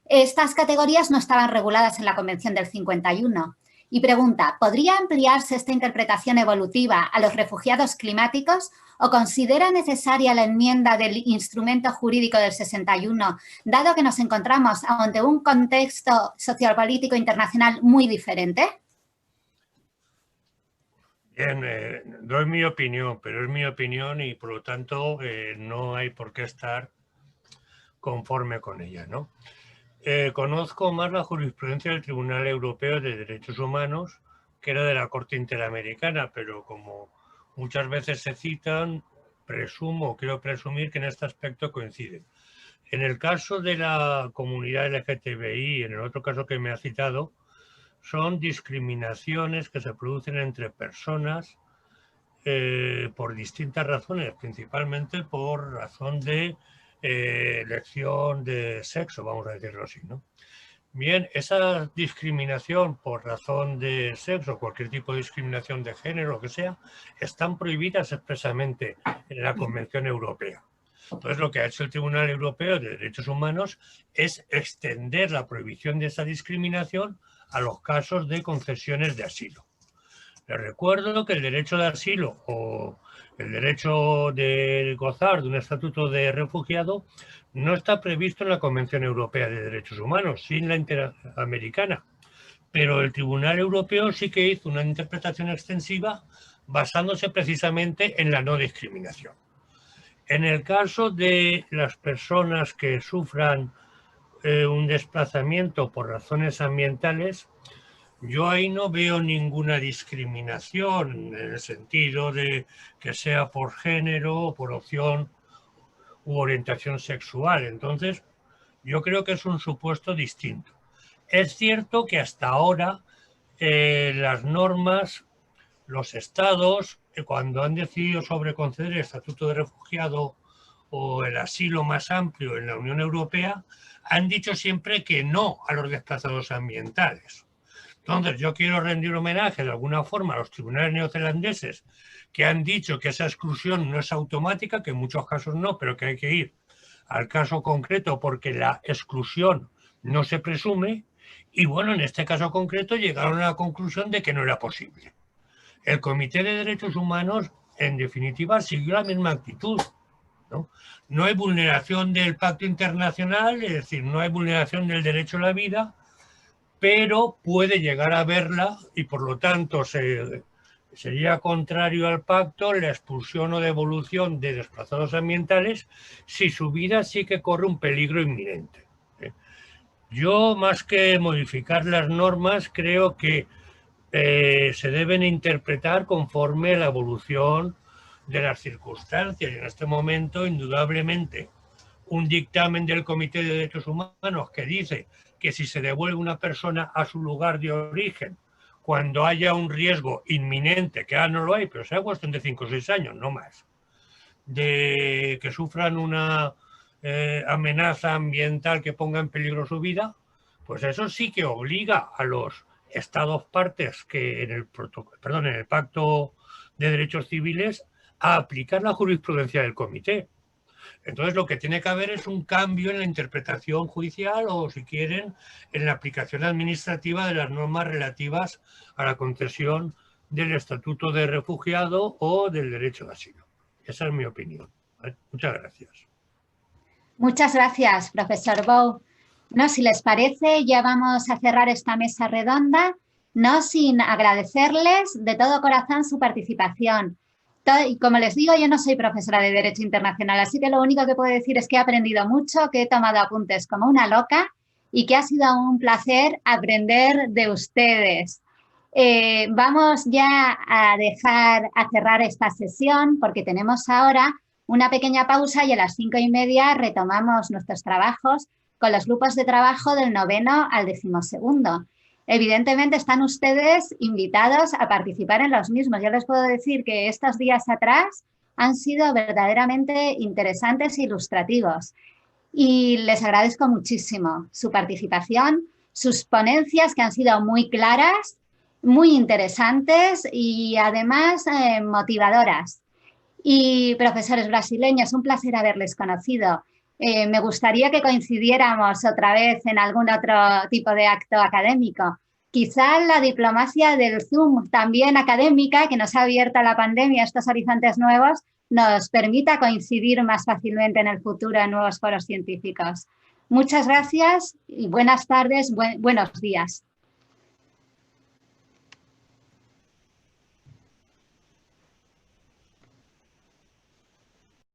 Estas categorías no estaban reguladas en la Convención del 51. Y pregunta, ¿podría ampliarse esta interpretación evolutiva a los refugiados climáticos o considera necesaria la enmienda del instrumento jurídico del 61, dado que nos encontramos ante un contexto sociopolítico internacional muy diferente? Bien, doy mi opinión, pero es mi opinión y por lo tanto no hay por qué estar conforme con ella, ¿no? Conozco más la jurisprudencia del Tribunal Europeo de Derechos Humanos, que era de la Corte Interamericana, pero como muchas veces se citan, quiero presumir que en este aspecto coinciden. En el caso de la comunidad LGTBI, en el otro caso que me ha citado, son discriminaciones que se producen entre personas por distintas razones, principalmente por razón de elección de sexo, vamos a decirlo así, ¿no? Bien, esa discriminación por razón de sexo, cualquier tipo de discriminación de género, lo que sea, están prohibidas expresamente en la Convención Europea. Entonces, lo que ha hecho el Tribunal Europeo de Derechos Humanos es extender la prohibición de esa discriminación a los casos de concesiones de asilo. Les recuerdo que el derecho de asilo o el derecho de gozar de un estatuto de refugiado no está previsto en la Convención Europea de Derechos Humanos, sin la Interamericana. Pero el Tribunal Europeo sí que hizo una interpretación extensiva basándose precisamente en la no discriminación. En el caso de las personas que sufran un desplazamiento por razones ambientales, yo ahí no veo ninguna discriminación en el sentido de que sea por género, por opción u orientación sexual. Entonces, yo creo que es un supuesto distinto. es cierto que hasta ahora las normas, los estados, cuando han decidido sobre conceder el estatuto de refugiado o el asilo más amplio en la Unión Europea, han dicho siempre que no a los desplazados ambientales. Entonces, yo quiero rendir homenaje de alguna forma a los tribunales neozelandeses que han dicho que esa exclusión no es automática, que en muchos casos no, pero que hay que ir al caso concreto porque la exclusión no se presume. Y bueno, en este caso concreto llegaron a la conclusión de que no era posible. El Comité de Derechos Humanos, en definitiva, siguió la misma actitud, ¿no? No hay vulneración del Pacto Internacional, es decir, no hay vulneración del derecho a la vida, pero puede llegar a haberla y por lo tanto sería contrario al pacto la expulsión o devolución de desplazados ambientales si su vida sí que corre un peligro inminente. Yo, más que modificar las normas, creo que se deben interpretar conforme a la evolución de las circunstancias. Y en este momento, indudablemente, un dictamen del Comité de Derechos Humanos que dice que si se devuelve una persona a su lugar de origen cuando haya un riesgo inminente, que ahora no lo hay, pero sea cuestión de 5 o 6 años, no más, de que sufran una amenaza ambiental que ponga en peligro su vida, pues eso sí que obliga a los estados partes que en el Pacto de Derechos Civiles a aplicar la jurisprudencia del comité. Entonces lo que tiene que haber es un cambio en la interpretación judicial o, si quieren, en la aplicación administrativa de las normas relativas a la concesión del estatuto de refugiado o del derecho de asilo. Esa es mi opinión. ¿Vale? Muchas gracias. Muchas gracias, profesor Bou. No, si les parece, ya vamos a cerrar esta mesa redonda, no sin agradecerles de todo corazón su participación. Y como les digo, yo no soy profesora de Derecho Internacional, así que lo único que puedo decir es que he aprendido mucho, que he tomado apuntes como una loca y que ha sido un placer aprender de ustedes. Vamos ya a cerrar esta sesión porque tenemos ahora una pequeña pausa y a las 5:30 retomamos nuestros trabajos con los grupos de trabajo del 9º al 12º. Evidentemente están ustedes invitados a participar en los mismos. Yo les puedo decir que estos días atrás han sido verdaderamente interesantes e ilustrativos. Y les agradezco muchísimo su participación, sus ponencias que han sido muy claras, muy interesantes y además motivadoras. Y profesores brasileños, un placer haberles conocido. Me gustaría que coincidiéramos otra vez en algún otro tipo de acto académico. Quizá la diplomacia del Zoom, también académica, que nos ha abierto la pandemia, estos horizontes nuevos, nos permita coincidir más fácilmente en el futuro en nuevos foros científicos. Muchas gracias y buenas tardes, buenos días.